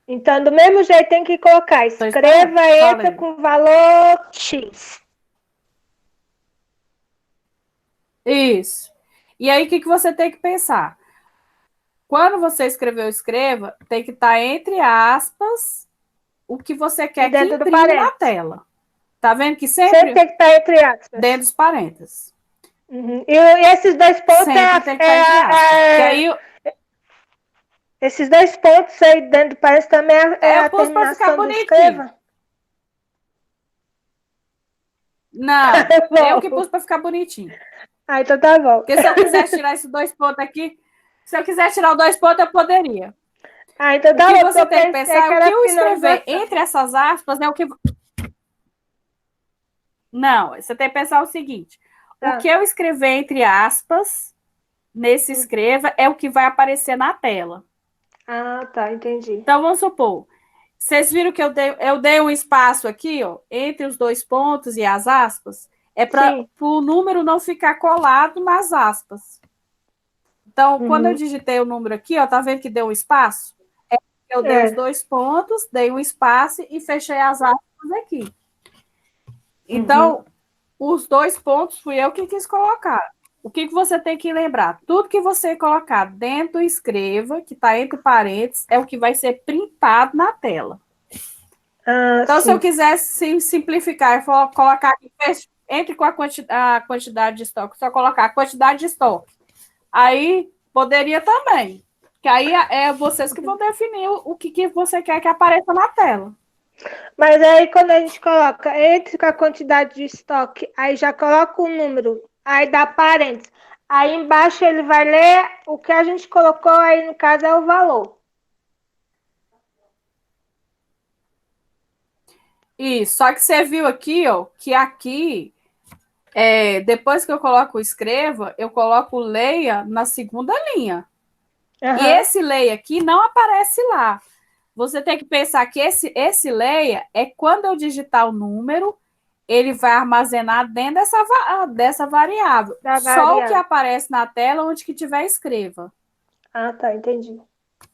Então, do mesmo jeito tem que colocar, escreva, entra com valor X. Isso. E aí, o que você tem que pensar? Quando você escreveu escreva, tem que estar entre aspas o que você quer que imprima na tela. Tá vendo que sempre tem que estar entre aspas. Dentro dos parênteses. Uhum. E esses dois pontos sempre tem que estar entre aspas. Esses dois pontos aí dentro do parênteses também é a terminação do escreva? Não, eu que pus para ficar bonitinho. Ah, então tá bom. Porque se eu quisesse tirar esses dois pontos aqui, se eu quiser tirar os 2 pontos, eu poderia. Ah, então tá bom. O que bom, você tem que pensar é o que eu escrever entre essas aspas, né? O que... Não, você tem que pensar o seguinte: o que eu escrever entre aspas, nesse escreva, é o que vai aparecer na tela. Ah, tá, entendi. Então, vamos supor, vocês viram que eu dei um espaço aqui, ó, entre os 2 pontos e as aspas, é para o número não ficar colado nas aspas. Então, quando eu digitei o número aqui, ó, tá vendo que deu um espaço? Eu dei os 2 pontos, dei um espaço e fechei as aspas aqui. Então, os 2 pontos fui eu que quis colocar. O que você tem que lembrar? Tudo que você colocar dentro do escreva, que está entre parênteses, é o que vai ser printado na tela. Então, se eu quisesse simplificar e colocar aqui, entre com a quantidade de estoque, só colocar a quantidade de estoque. Aí, poderia também. Que aí é vocês que vão definir o que você quer que apareça na tela. Mas aí, quando a gente coloca entre com a quantidade de estoque, aí já coloca o número, aí dá parênteses. Aí embaixo ele vai ler o que a gente colocou aí, no caso, é o valor. Isso, só que você viu aqui, ó, que aqui depois que eu coloco o escreva, eu coloco leia na segunda linha. Aham. E esse leia aqui não aparece lá. Você tem que pensar que esse leia é quando eu digitar o número, ele vai armazenar dentro dessa variável. Da Só o que variável. aparece na tela onde que tiver escreva. Ah, tá, entendi.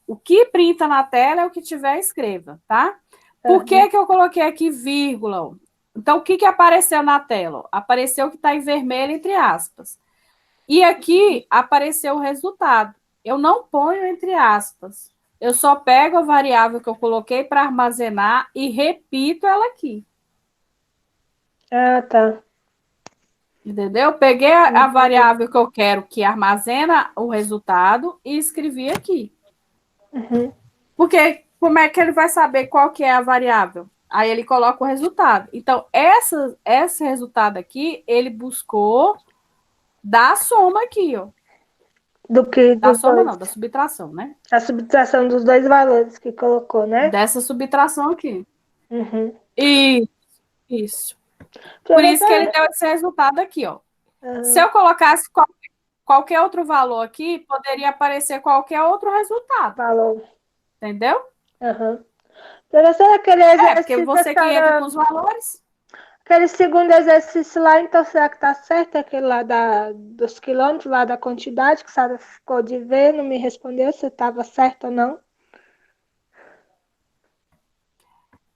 O que printa na tela é o que tiver escreva, tá? Por que eu coloquei aqui vírgula? Então, o que apareceu na tela? Apareceu que está em vermelho, entre aspas. E aqui apareceu o resultado. Eu não ponho entre aspas. Eu só pego a variável que eu coloquei para armazenar e repito ela aqui. Ah, tá. Entendeu? Peguei a variável que eu quero que armazena o resultado e escrevi aqui. Uhum. Porque como é que ele vai saber qual que é a variável? Aí ele coloca o resultado. Então, esse resultado aqui, ele buscou da soma aqui, ó. Da soma não, da subtração, né? A subtração dos dois valores que colocou, né? Dessa subtração aqui. Uhum. Isso. Por isso que ele deu esse resultado aqui, ó. Se eu colocasse qualquer outro valor aqui, poderia aparecer qualquer outro resultado. Valor. Entendeu? Uhum. Professora, aquele exercício. Porque você que entra com os valores. Aquele segundo exercício lá, então, será que tá certo? Aquele lá dos quilômetros, lá da quantidade, que a senhora ficou de ver, não me respondeu se estava certo ou não.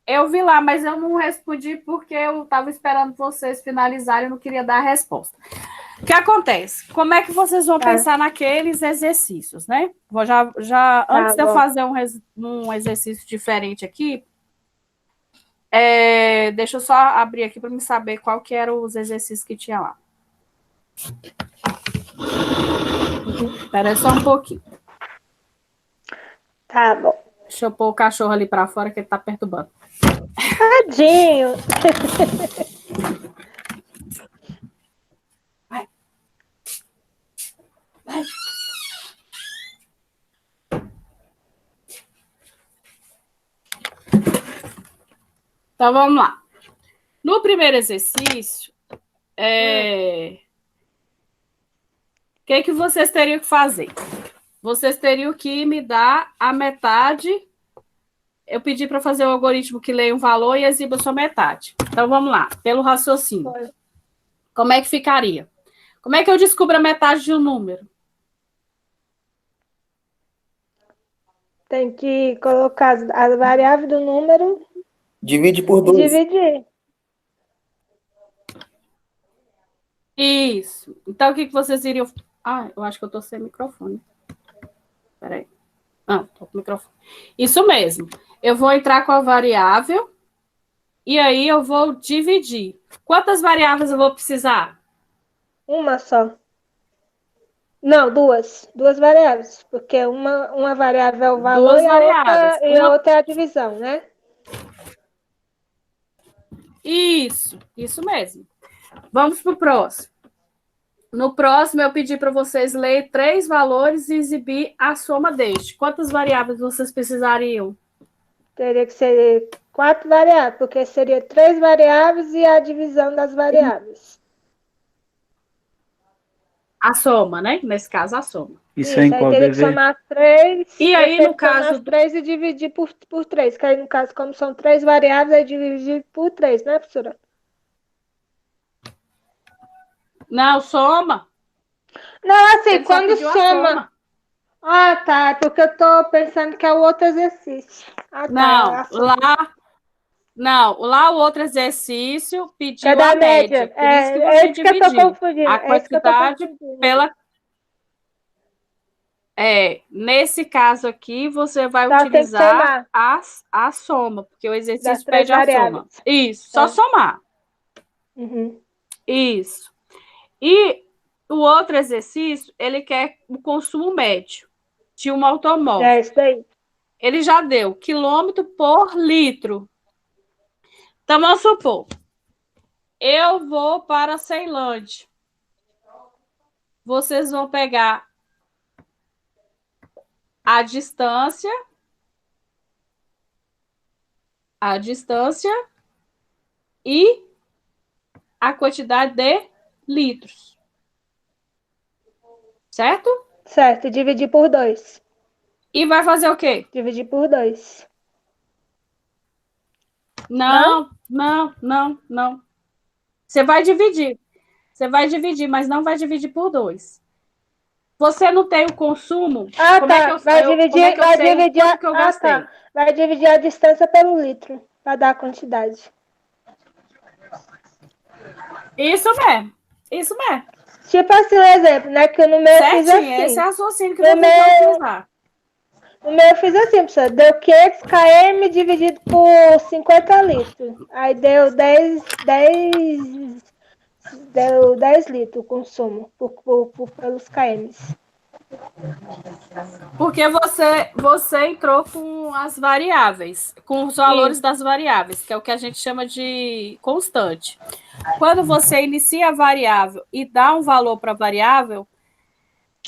Eu vi lá, mas eu não respondi porque eu estava esperando vocês finalizarem e não queria dar a resposta. O que acontece? Como é que vocês vão pensar naqueles exercícios, né? Vou antes de eu fazer um exercício diferente aqui, deixa eu só abrir aqui para me saber qual que eram os exercícios que tinha lá. Espera aí só um pouquinho. Tá bom. Deixa eu pôr o cachorro ali para fora que ele tá perturbando. Tadinho! Vai. Então, vamos lá. No primeiro exercício, o que vocês teriam que fazer? Vocês teriam que me dar a metade. Eu pedi para fazer o algoritmo que leia um valor e exiba sua metade. Então, vamos lá, pelo raciocínio. Como é que ficaria? Como é que eu descubro a metade de um número? Tem que colocar as variáveis do número. Divide por 2. Dividir. Isso. Então, o que vocês iriam... Ah, eu acho que eu estou sem microfone. Espera aí. Não, estou com o microfone. Isso mesmo. Eu vou entrar com a variável e aí eu vou dividir. Quantas variáveis eu vou precisar? Uma só. Não, duas. Duas variáveis. Porque uma variável é o valor Duas variáveis. E a outra é a divisão, né? Isso mesmo. Vamos para o próximo. No próximo, eu pedi para vocês ler 3 valores e exibir a soma deste. Quantas variáveis vocês precisariam? Teria que ser 4 variáveis, porque seria 3 variáveis e a divisão das variáveis. A soma, né? Nesse caso, a soma. Isso é em qual teria que dever? somar 3. E aí, no caso... 3 e dividir por 3. Que aí, no caso, como são 3 variáveis, é dividir por 3, né, professora? Não, soma. Não, assim, Ele quando soma. Ah, tá. Porque eu tô pensando que é o outro exercício. Ah, não, tá. Lá o outro exercício pediu da a média. Por isso que você dividiu. Que eu tô confundindo. A quantidade pela... nesse caso aqui, você vai utilizar a soma, porque o exercício pede a soma. Isso, só somar. Uhum. Isso. E o outro exercício, ele quer o consumo médio de um automóvel. Isso daí. Ele já deu quilômetro por litro. Então, vamos supor, eu vou para Ceilândia. Vocês vão pegar a distância e a quantidade de litros. Certo? Certo, dividir por 2. E vai fazer o quê? Dividir por 2. Não. Você vai dividir. Você vai dividir, mas não vai dividir por 2. Você não tem o consumo? Ah, como tá. É que eu, vai eu, dividir, como é que eu vai sei dividir, o que eu gastei? Tá. Vai dividir a distância pelo litro, para dar a quantidade. Isso mesmo. Tipo assim, um exemplo, né? Que no meu eu fiz Certinho, assim. esse é o raciocínio que No você vai meu, utilizar. no meu eu fiz assim, pessoal. Deu 500 km dividido por 50 litros. Aí deu 10 litros o consumo pelos km. Porque você entrou com as variáveis, com os valores das variáveis, que é o que a gente chama de constante. Quando você inicia a variável e dá um valor para a variável,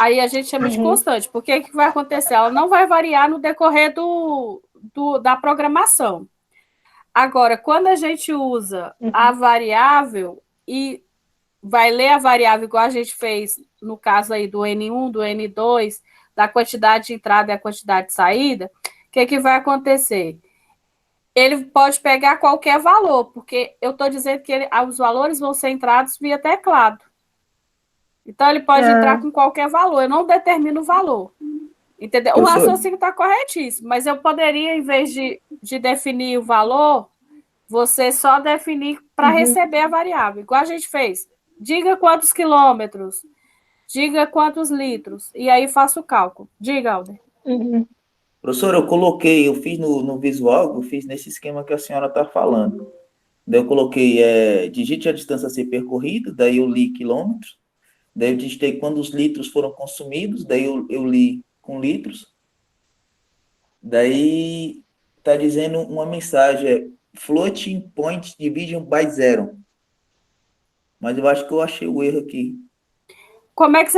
aí a gente chama de constante. Porque o que vai acontecer? Ela não vai variar no decorrer da programação. Agora, quando a gente usa a variável e vai ler a variável igual a gente fez no caso aí do N1, do N2, da quantidade de entrada e a quantidade de saída, o que vai acontecer? Ele pode pegar qualquer valor, porque eu estou dizendo que os valores vão ser entrados via teclado. Então, ele pode entrar com qualquer valor, eu não determino o valor. Entendeu? O raciocínio está corretíssimo, mas eu poderia, em vez de definir o valor, você só definir para receber a variável, igual a gente fez. Diga quantos quilômetros, diga quantos litros, e aí faça o cálculo. Diga, Alder. Professor, eu fiz no visual, eu fiz nesse esquema que a senhora está falando. Daí eu coloquei, digite a distância a ser percorrida, daí eu li quilômetros, daí eu digitei quantos litros foram consumidos, daí eu li com litros, daí está dizendo uma mensagem, floating point division by zero. Mas eu acho que eu achei o erro aqui. Como é que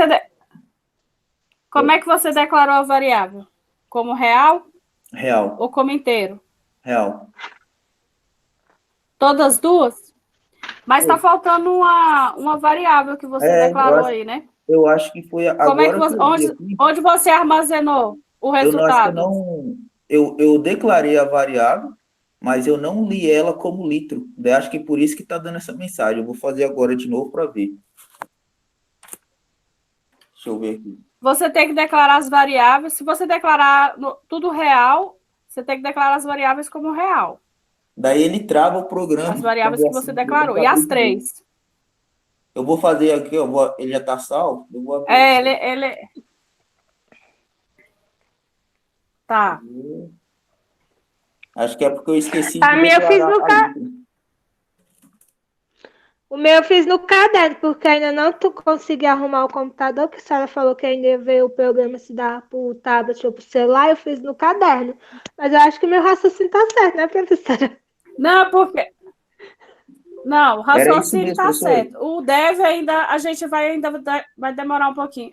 você declarou a variável? Como real? Real. Ou como inteiro? Real. Todas duas? Mas está faltando uma variável que você declarou aí, né? Eu acho que foi agora. Como é que você, onde você armazenou o resultado? Eu declarei a variável, mas eu não li ela como litro. Eu acho que por isso que está dando essa mensagem. Eu vou fazer agora de novo para ver. Deixa eu ver aqui. Você tem que declarar as variáveis. Se você declarar tudo real, você tem que declarar as variáveis como real. Daí ele trava o programa. As variáveis que você declarou. E as 3. Eu vou fazer aqui, ele já está salvo? Eu vou abrir ele... Tá. Acho que é porque eu esqueci de declarar O meu eu fiz no caderno, porque ainda não consegui arrumar o computador, que a senhora falou que ainda veio o programa se dar pro tablet ou pro celular, eu fiz no caderno. Mas eu acho que meu raciocínio tá certo, né, professora? Não, porque... Não, o raciocínio tá certo. O dev a gente vai demorar um pouquinho.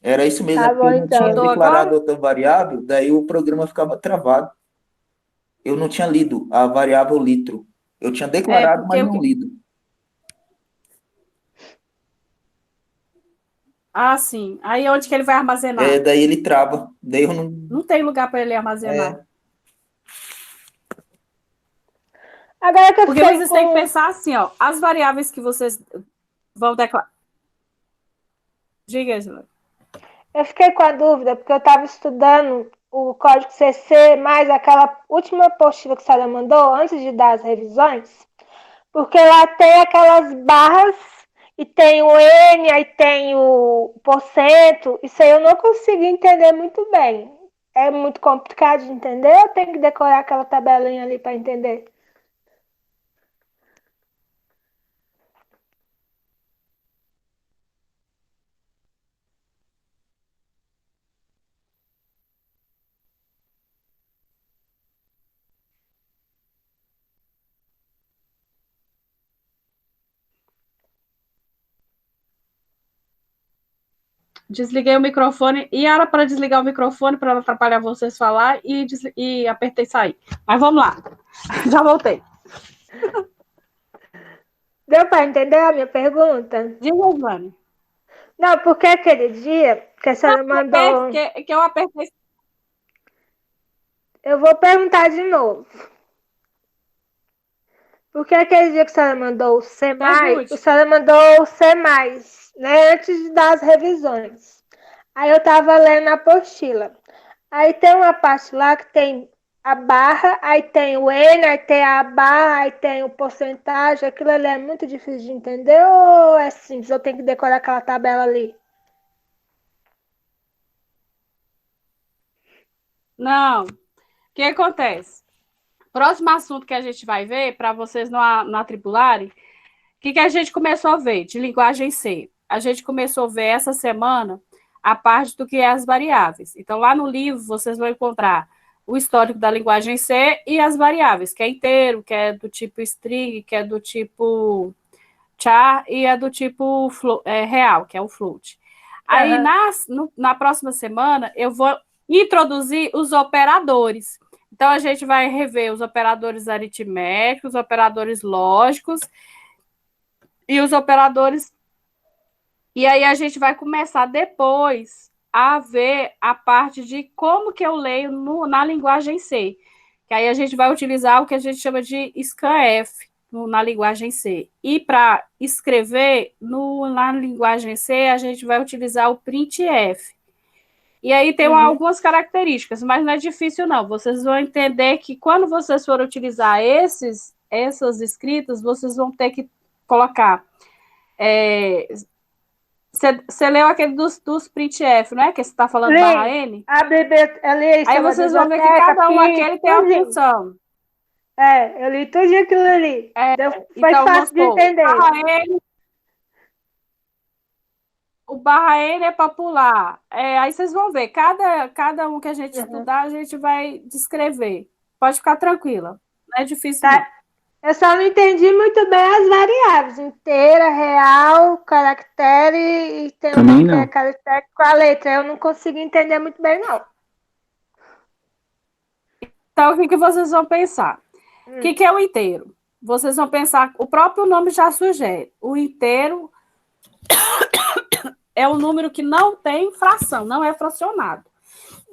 Era isso mesmo, tá porque eu não tinha declarado agora? outra variável, daí o programa ficava travado. Eu não tinha lido a variável litro. Eu tinha declarado, mas não lido. Ah, sim. Aí onde que ele vai armazenar? Daí ele trava. Daí eu não... Não tem lugar para ele armazenar. Agora que porque vocês têm que pensar assim, ó. As variáveis que vocês vão declarar. Diga, Angela. Eu fiquei com a dúvida, porque eu estava estudando o código CC, mais aquela última apostila que a senhora mandou, antes de dar as revisões, porque lá tem aquelas barras e tem o N, aí tem o porcento, isso aí eu não consegui entender muito bem. É muito complicado de entender ou tem que decorar aquela tabelinha ali para entender? Desliguei o microfone e era para desligar o microfone para não atrapalhar vocês falar e apertei sair. Mas vamos lá. Já voltei. Deu para entender a minha pergunta? Diga, Giovanni. Não, porque aquele dia que a senhora mandou. Que eu apertei. Eu vou perguntar de novo. Porque aquele dia que a senhora mandou o C+, Pergunte. a senhora mandou o C+, né? Antes das revisões. Aí eu tava lendo a apostila. Aí tem uma parte lá que tem a barra, aí tem o N, aí tem a barra, aí tem o porcentagem. Aquilo ali é muito difícil de entender ou é simples? Eu tenho que decorar aquela tabela ali? Não. O que acontece? Próximo assunto que a gente vai ver, para vocês não atribularem, o que a gente começou a ver de linguagem C? A gente começou a ver essa semana a parte do que é as variáveis. Então, lá no livro, vocês vão encontrar o histórico da linguagem C e as variáveis, que é inteiro, que é do tipo string, que é do tipo char e é do tipo real, que é o float. Aí, na próxima semana, eu vou introduzir os operadores. Então, a gente vai rever os operadores aritméticos, os operadores lógicos e os operadores. E aí, a gente vai começar depois a ver a parte de como que eu leio na linguagem C. Que aí a gente vai utilizar o que a gente chama de scanf na linguagem C. E para escrever na linguagem C, a gente vai utilizar o printf. E aí tem algumas características, mas não é difícil, não. Vocês vão entender que quando vocês forem utilizar essas escritas, vocês vão ter que colocar. Você leu aquele dos printf, não é? Que você está falando barra N? Aí vocês vão ver que cada um aquele tem uma função. Eu li tudo aquilo ali. Foi então, fácil de entender. O barra N é para pular. Aí vocês vão ver, cada um que a gente estudar, a gente vai descrever. Pode ficar tranquila. Não é difícil, não. Eu só não entendi muito bem as variáveis. Inteira, real, caractere e tem Também que não. é caractere com a letra. Eu não consigo entender muito bem, não. Então, o que vocês vão pensar? O que é o inteiro? Vocês vão pensar, o próprio nome já sugere. O inteiro é um número que não tem fração, não é fracionado.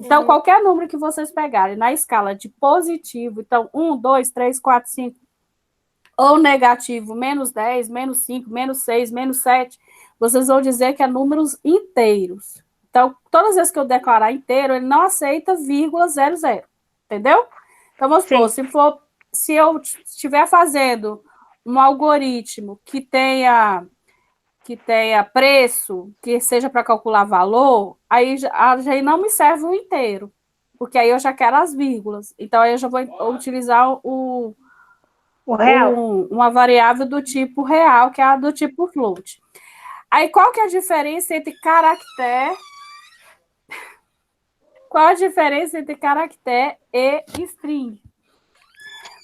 Então, qualquer número que vocês pegarem na escala de positivo, então, 1, 2, 3, 4, 5, ou negativo, menos 10, menos 5, menos 6, menos 7, vocês vão dizer que é números inteiros. Então, todas as vezes que eu declarar inteiro, ele não aceita vírgula 00. Entendeu? Então, vamos supor, se eu estiver fazendo um algoritmo que tenha preço, que seja para calcular valor, aí já não me serve o inteiro, porque aí eu já quero as vírgulas. Então, aí eu já vou utilizar uma variável do tipo real, que é a do tipo float. Aí, qual que é a diferença entre caractere? Qual a diferença entre caractere e string?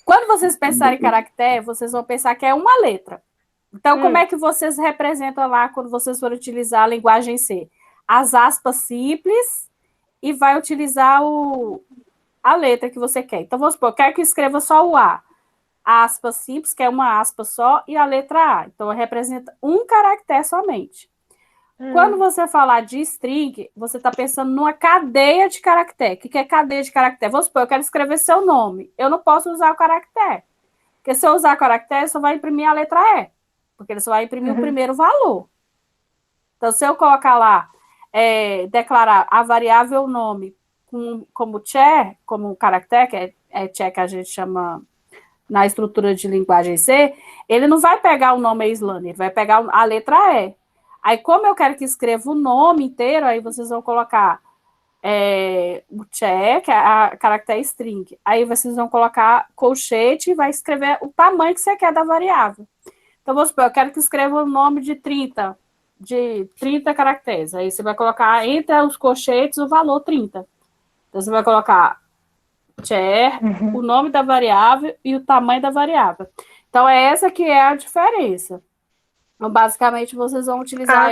Quando vocês pensarem em caractere, vocês vão pensar que é uma letra. Então, como é que vocês representam lá quando vocês forem utilizar a linguagem C? As aspas simples e vai utilizar a letra que você quer. Então, vamos supor, eu quero que escreva só o A. A aspa simples, que é uma aspa só, e a letra A. Então, representa um caractere somente. Quando você falar de string, você está pensando numa cadeia de caractere. O que é cadeia de caractere? Vamos supor, eu quero escrever seu nome. Eu não posso usar o caractere. Porque se eu usar o caractere, só vai imprimir a letra E. Porque ele só vai imprimir o primeiro valor. Então, se eu colocar lá, declarar a variável nome como char, como caractere, que é char que a gente chama na estrutura de linguagem C, ele não vai pegar o nome Islândia, ele vai pegar a letra E. Aí, como eu quero que escreva o nome inteiro, aí vocês vão colocar o char, que é a caractere string. Aí vocês vão colocar colchete e vai escrever o tamanho que você quer da variável. Então, vamos supor, eu quero que escreva o nome de 30 caracteres. Aí você vai colocar entre os colchetes o valor 30. Então, você vai colocar char, o nome da variável e o tamanho da variável. Então, essa que é a diferença. Então, basicamente, vocês vão utilizar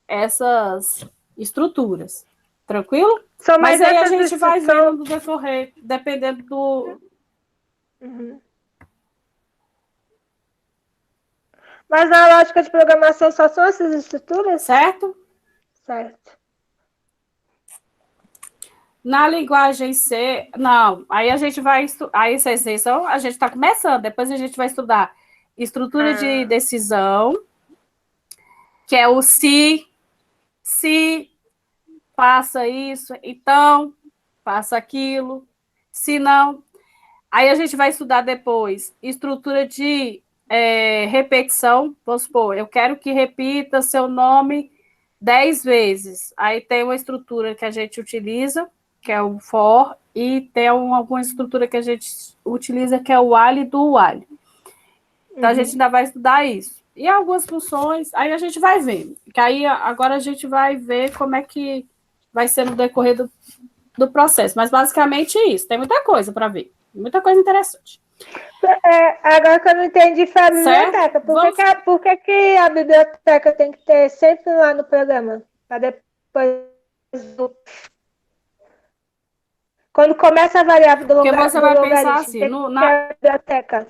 essas estruturas. Tranquilo? Mas aí a gente vai vendo no decorrer, dependendo Uhum. Mas na lógica de programação só são essas estruturas? Certo? Certo. Na linguagem C, não. Aí a gente vai aí vocês são, a gente está começando, depois a gente vai estudar estrutura de decisão, que é o se faça isso, então faça aquilo, se não. Aí a gente vai estudar depois estrutura de repetição. Vamos supor, eu quero que repita seu nome 10 vezes. Aí tem uma estrutura que a gente utiliza, que é o for, e tem alguma estrutura que a gente utiliza, que é o while do while. Então, a gente ainda vai estudar isso. E algumas funções, aí a gente vai ver. Que aí, agora a gente vai ver como é que vai ser no decorrer do processo. Mas, basicamente, isso. Tem muita coisa para ver. Muita coisa interessante. Agora que eu não entendi foi a biblioteca. Por que a biblioteca tem que ter sempre lá no programa? Para depois quando começa a variável do Porque lugar, você vai pensar assim, na biblioteca.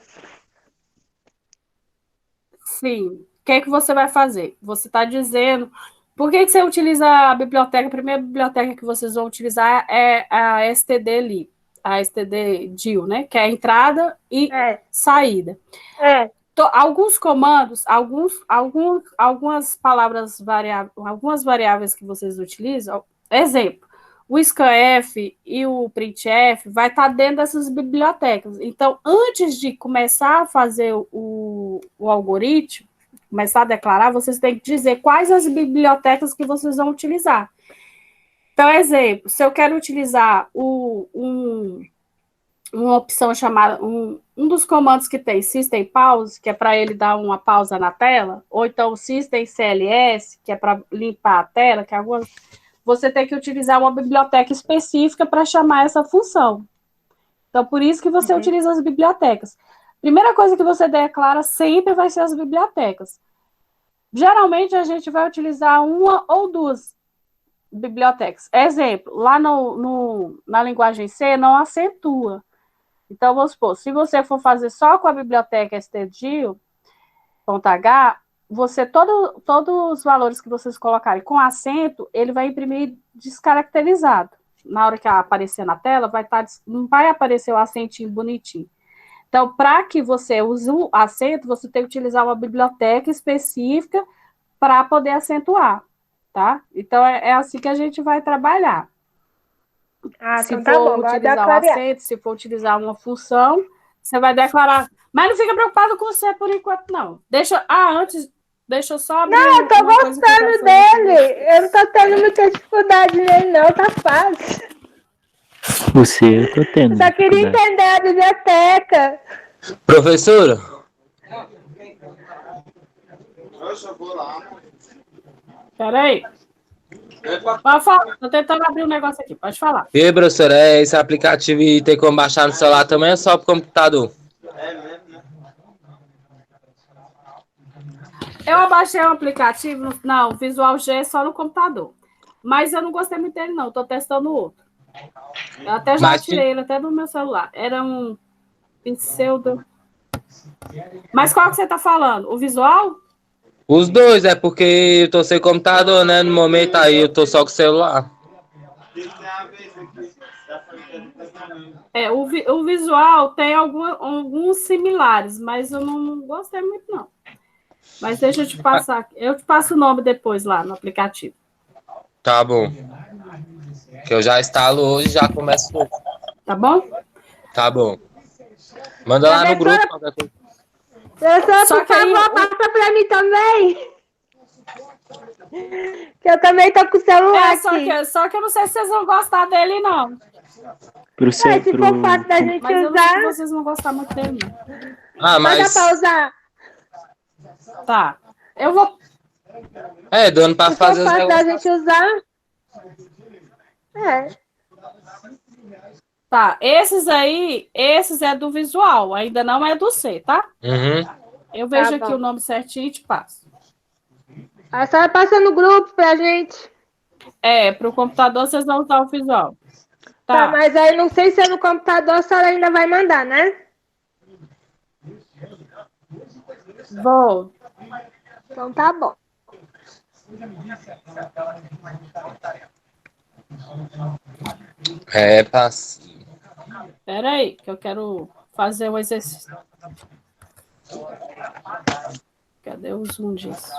Sim. O que é que você vai fazer? Você está dizendo... Por que você utiliza a biblioteca? A primeira biblioteca que vocês vão utilizar é a std.lib. A std.dil, né? Que é a entrada e saída. Alguns comandos, algumas palavras variáveis, algumas variáveis que vocês utilizam, exemplo, o scanf e o printf vai estar dentro dessas bibliotecas. Então, antes de começar a fazer o algoritmo, começar a declarar, vocês têm que dizer quais as bibliotecas que vocês vão utilizar. Então, exemplo, se eu quero utilizar uma opção chamada, um dos comandos que tem system pause, que é para ele dar uma pausa na tela, ou então o system cls, que é para limpar a tela, que é você tem que utilizar uma biblioteca específica para chamar essa função. Então, por isso que você utiliza as bibliotecas. Primeira coisa que você declara sempre vai ser as bibliotecas. Geralmente, a gente vai utilizar uma ou duas bibliotecas. Exemplo, lá na linguagem C, não acentua. Então, vamos supor, se você for fazer só com a biblioteca stdio.h, todos os valores que vocês colocarem com acento, ele vai imprimir descaracterizado. Na hora que aparecer na tela, não vai aparecer o acentinho bonitinho. Então, para que você use o acento, você tem que utilizar uma biblioteca específica para poder acentuar, tá? Então, é assim que a gente vai trabalhar. Se então tá bom, utilizar o acento, se for utilizar uma função, você vai declarar. Mas não fica preocupado com você por enquanto, não. Deixa eu só abrir. Não, eu tô gostando dele. Eu não tô tendo muita dificuldade nele, não. Tá fácil. Você, eu tô tendo. Só queria entender a biblioteca. Professora? Peraí. Pode falar, tô tentando abrir um negócio aqui, pode falar. E aí, professora, esse aplicativo tem como baixar no celular também ou só pro computador? Eu abaixei o aplicativo, não, o Visual G é só no computador. Mas eu não gostei muito dele, não, tô testando o outro. Eu até já tirei ele até do meu celular. Era um pseudo. Mas qual que você tá falando? O visual? Os dois, é porque eu tô sem computador, né? No momento aí eu tô só com o celular. O visual tem alguns similares, mas eu não gostei muito, não. Mas deixa eu te passar. Eu te passo o nome depois lá no aplicativo. Tá bom. Que eu já instalo hoje e já começo. Tá bom? Tá bom. Manda lá no grupo. Qualquer coisa. Só por favor, passa pra mim também. Que eu também tô com o celular aqui. Só que eu não sei se vocês vão gostar dele, não. Se for fácil da gente mas usar... eu não sei se vocês vão gostar muito dele, não. Mas dá pra usar? Tá. Eu vou... dando pra fazer os negócios. Se for fácil da gente usar... Tá, esses é do visual, ainda não é do C, tá? Eu vejo aqui o nome certinho e te passo. A senhora passa no grupo pra gente. Pro computador vocês vão usar o visual. Tá, mas aí não sei se é no computador, a senhora ainda vai mandar, né? Vou. Então tá bom. É passivo. Espera aí, que eu quero fazer um exercício. Cadê o zoom disso?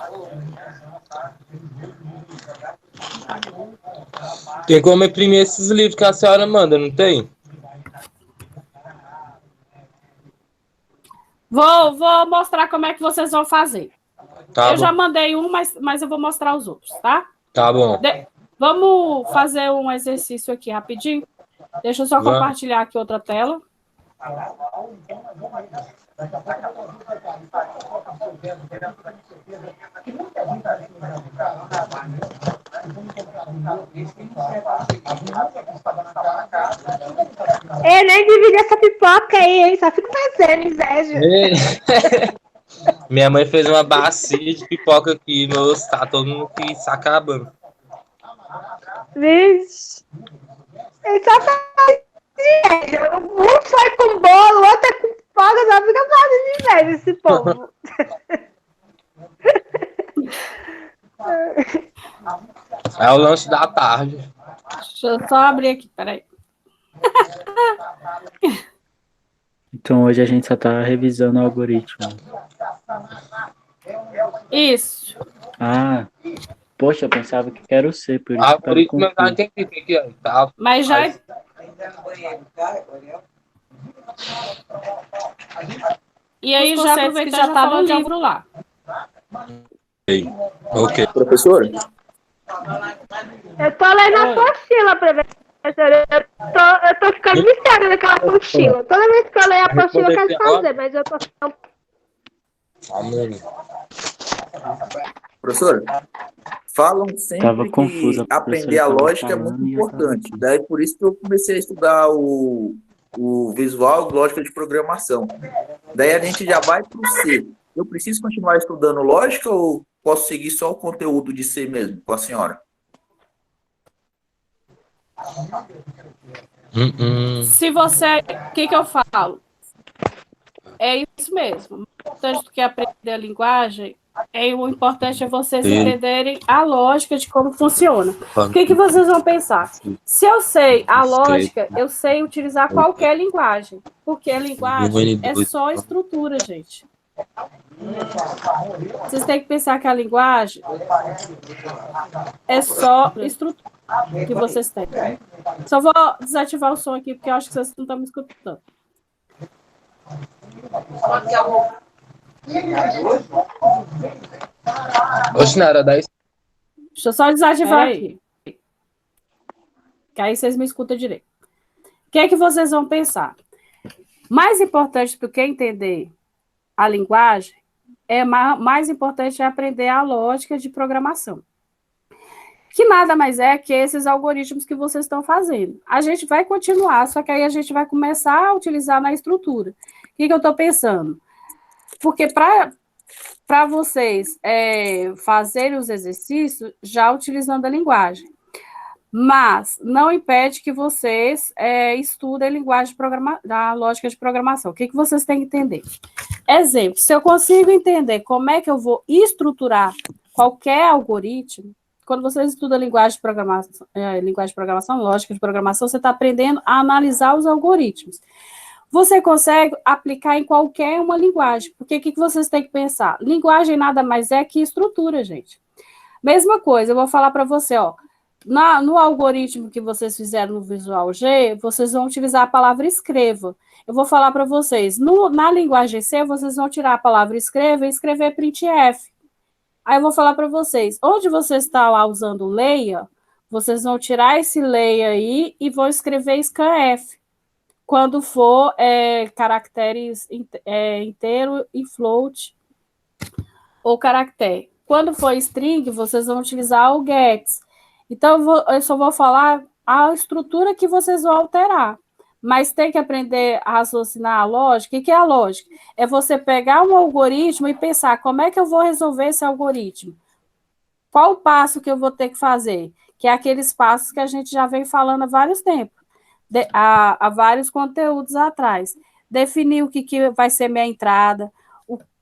Tem como imprimir esses livros que a senhora manda, não tem? Vou mostrar como é que vocês vão fazer. Tá Eu já bom. mandei um, mas eu vou mostrar os outros, tá? Tá bom. Vamos fazer um exercício aqui rapidinho. Deixa eu só Vamos. compartilhar aqui outra tela. Eu nem dividi essa pipoca aí, hein? Só fico fazendo inveja. Minha mãe fez uma bacia de pipoca aqui, meu, tá todo mundo que se acabando. Vixe. Ele só faz inveja. Um foi com bolo, o outro é com pipoca, só fica fazendo inveja esse povo. É o lanche da tarde. Deixa eu só abrir aqui, peraí. Então hoje a gente só tá revisando o algoritmo. Isso. Ah, poxa, eu pensava que era o C, por isso A que eu tava algoritmo eu já confuso. entendi o que é. Tá? Mas já. E aí, já aproveita já tá no livro lá. Ok. Professor, Eu tô lendo a apostila, professora. Eu tô ficando viciada naquela apostila. Toda vez que eu leio a apostila, eu quero fazer, mas eu tô ficando. professor, falam sempre Tava que confusa, a aprender a professora tava lógica é falando muito e eu tava importante. aqui. Daí por isso que eu comecei a estudar o visual, lógica de programação. Daí a gente já vai para o C. Eu preciso continuar estudando lógica ou posso seguir só o conteúdo de C mesmo com a senhora? Se você. O que eu falo? É isso mesmo. O importante do que aprender a linguagem, o importante é vocês entenderem a lógica de como funciona. O que vocês vão pensar? Se eu sei a lógica, eu sei utilizar qualquer linguagem. Porque a linguagem é só estrutura, gente. Vocês têm que pensar que a linguagem é só estrutura que vocês têm. Só vou desativar o som aqui, porque eu acho que vocês não estão me escutando. Oxe, não era 10. Deixa eu só desativar aqui. Que aí vocês me escutam direito. O que é que vocês vão pensar? Mais importante do que entender a linguagem, mais importante é aprender a lógica de programação. Que nada mais é que esses algoritmos que vocês estão fazendo. A gente vai continuar, só que aí a gente vai começar a utilizar na estrutura. O que eu estou pensando? Porque para vocês fazerem os exercícios já utilizando a linguagem. Mas não impede que vocês estudem a linguagem da lógica de programação. O que vocês têm que entender? Exemplo, se eu consigo entender como é que eu vou estruturar qualquer algoritmo, quando você estuda linguagem de programação, lógica de programação, você está aprendendo a analisar os algoritmos. Você consegue aplicar em qualquer uma linguagem, porque o que vocês têm que pensar? Linguagem nada mais é que estrutura, gente. Mesma coisa, eu vou falar para você, ó, no algoritmo que vocês fizeram no Visual G, vocês vão utilizar a palavra escreva. Eu vou falar para vocês, na linguagem C, vocês vão tirar a palavra escreva e escrever printf. Aí eu vou falar para vocês, onde você está lá usando leia, vocês vão tirar esse leia aí e vão escrever scanf. Quando for caracteres inteiro e float ou caractere. Quando for string, vocês vão utilizar o gets. Então, eu só vou falar a estrutura que vocês vão alterar. Mas tem que aprender a raciocinar a lógica. O que é a lógica? É você pegar um algoritmo e pensar como é que eu vou resolver esse algoritmo. Qual o passo que eu vou ter que fazer? Que é aqueles passos que a gente já vem falando há vários tempos. Há vários conteúdos atrás. Definir o que vai ser minha entrada,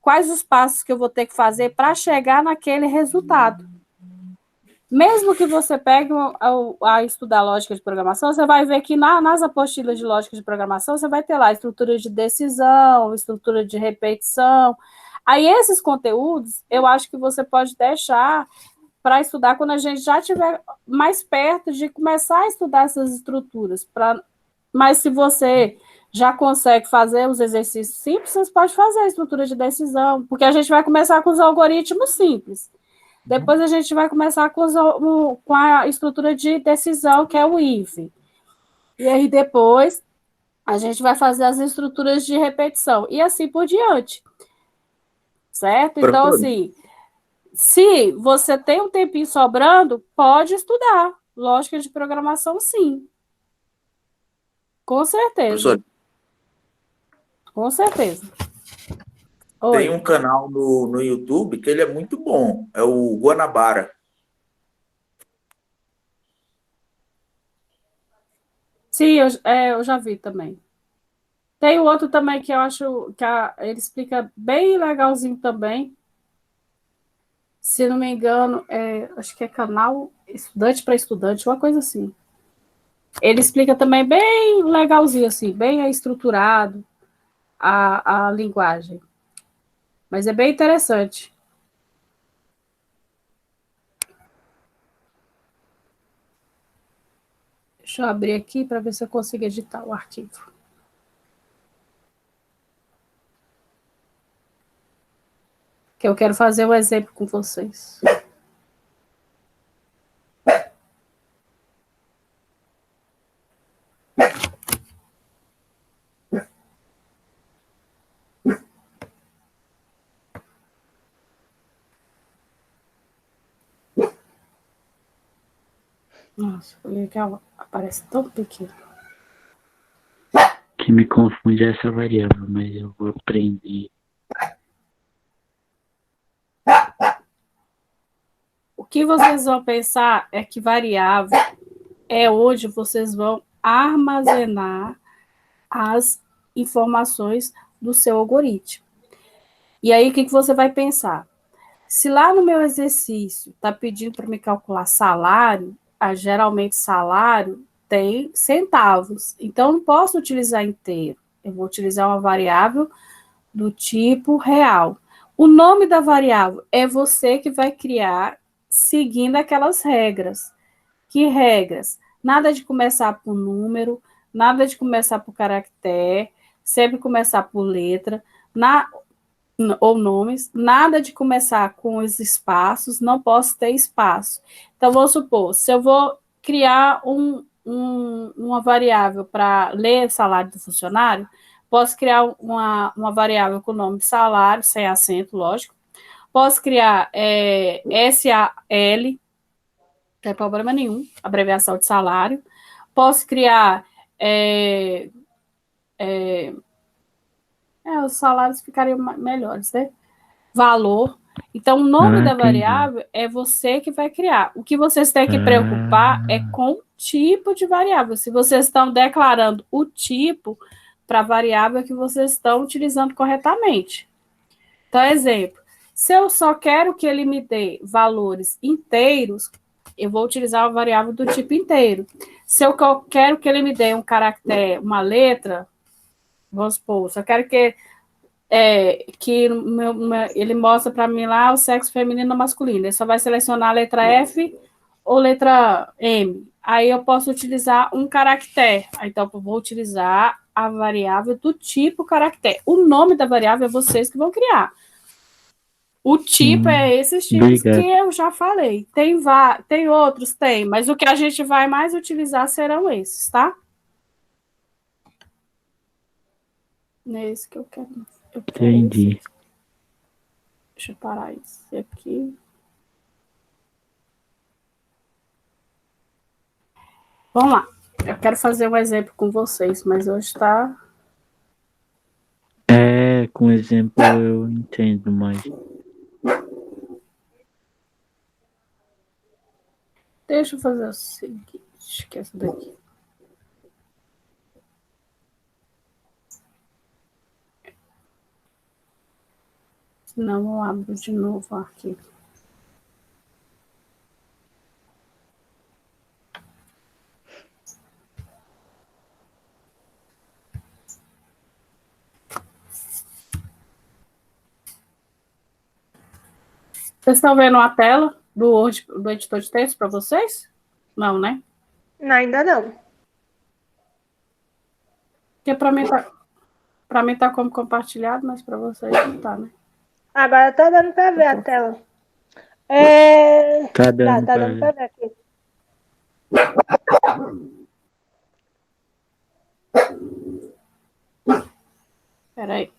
quais os passos que eu vou ter que fazer para chegar naquele resultado. Mesmo que você pegue a estudar lógica de programação, você vai ver que nas apostilas de lógica de programação, você vai ter lá estrutura de decisão, estrutura de repetição. Aí, esses conteúdos, eu acho que você pode deixar para estudar quando a gente já estiver mais perto de começar a estudar essas estruturas. Mas se você já consegue fazer os exercícios simples, você pode fazer a estrutura de decisão, porque a gente vai começar com os algoritmos simples. Depois a gente vai começar com a estrutura de decisão, que é o if. E aí depois a gente vai fazer as estruturas de repetição. E assim por diante. Certo? Então, assim, se você tem um tempinho sobrando, pode estudar. Lógica de programação, sim. Com certeza. Professor, Com certeza. tem Oi. um canal no YouTube que ele é muito bom. É o Guanabara. Sim, eu já vi também. Tem outro também que eu acho que ele explica bem legalzinho também. Se não me engano, acho que é canal Estudante para Estudante, uma coisa assim. Ele explica também bem legalzinho, assim, bem estruturado a linguagem. Mas é bem interessante. Deixa eu abrir aqui para ver se eu consigo editar o arquivo. Que eu quero fazer um exemplo com vocês. Nossa, olha que ela aparece tão pequeno. O que me confunde é essa variável, mas eu vou aprender. O que vocês vão pensar é que variável é onde vocês vão armazenar as informações do seu algoritmo. E aí, o que você vai pensar? Se lá no meu exercício está pedindo para me calcular salário, geralmente salário tem centavos. Então, não posso utilizar inteiro. Eu vou utilizar uma variável do tipo real. O nome da variável é você que vai criar seguindo aquelas regras. Que regras? Nada de começar por número, nada de começar por caractere, sempre começar por letra, ou nomes, nada de começar com os espaços, não posso ter espaço. Então, vamos supor, se eu vou criar uma variável para ler o salário do funcionário, posso criar uma variável com o nome de salário, sem acento, lógico. Posso criar SAL, não tem problema nenhum, abreviação de salário. Posso criar os salários ficariam melhores, né? Valor. Então, o nome da Entendi. variável é você que vai criar. O que vocês têm que preocupar é com o tipo de variável. Se vocês estão declarando o tipo para a variável que vocês estão utilizando corretamente. Então, exemplo, se eu só quero que ele me dê valores inteiros, eu vou utilizar a variável do tipo inteiro. Se eu quero que ele me dê um caractere, uma letra, vamos supor, se eu quero que ele mostra para mim lá o sexo feminino ou masculino. Ele só vai selecionar a letra F ou letra M. Aí eu posso utilizar um caractere. Então, eu vou utilizar a variável do tipo caractere. O nome da variável é vocês que vão criar. O tipo é esses tipos que eu já falei. Tem outros? Tem, mas o que a gente vai mais utilizar serão esses, tá? É esse que eu quero. Entendi. Esse. Deixa eu parar isso aqui. Vamos lá. Eu quero fazer um exemplo com vocês, mas hoje está... Com exemplo eu entendo mais. Deixa eu fazer o seguinte. Esquece daqui. Não, eu abro de novo aqui. Vocês estão vendo a tela do editor de texto para vocês? Não, né? Não, ainda não. Porque para mim tá como compartilhado, mas para vocês não tá, né? Agora tá dando para ver a tela. Tá dando Tá pra dando ver. para ver aqui. Peraí.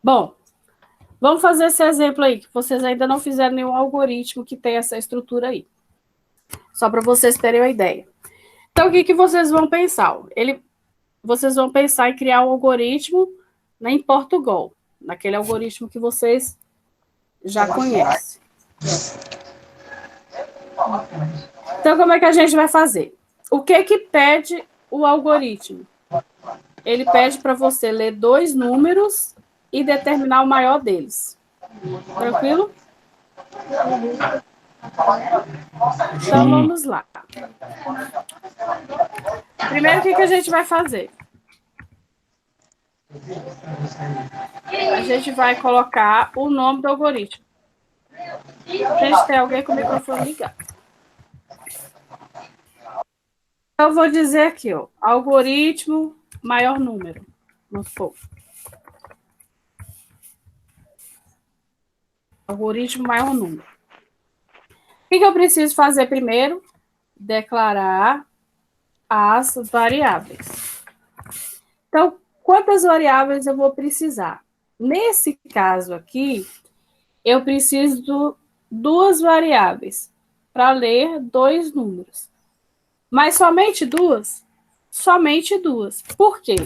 Bom, vamos fazer esse exemplo aí, que vocês ainda não fizeram nenhum algoritmo que tenha essa estrutura aí. Só para vocês terem uma ideia. Então, o que vocês vão pensar? Vocês vão pensar em criar um algoritmo em Portugal, naquele algoritmo que vocês já conhecem. Então, como é que a gente vai fazer? O que pede o algoritmo? Ele pede para você ler 2 números e determinar o maior deles. Tranquilo? Então, Sim. vamos lá. Primeiro, o que a gente vai fazer? A gente vai colocar o nome do algoritmo. Gente, tem alguém com o microfone ligado. Eu vou dizer aqui, ó, algoritmo maior número. Vamos supor. Algoritmo maior número. O que eu preciso fazer primeiro? Declarar as variáveis. Então, quantas variáveis eu vou precisar? Nesse caso aqui, eu preciso de 2 variáveis para ler 2 números. Mas somente 2? Somente 2. Por quê?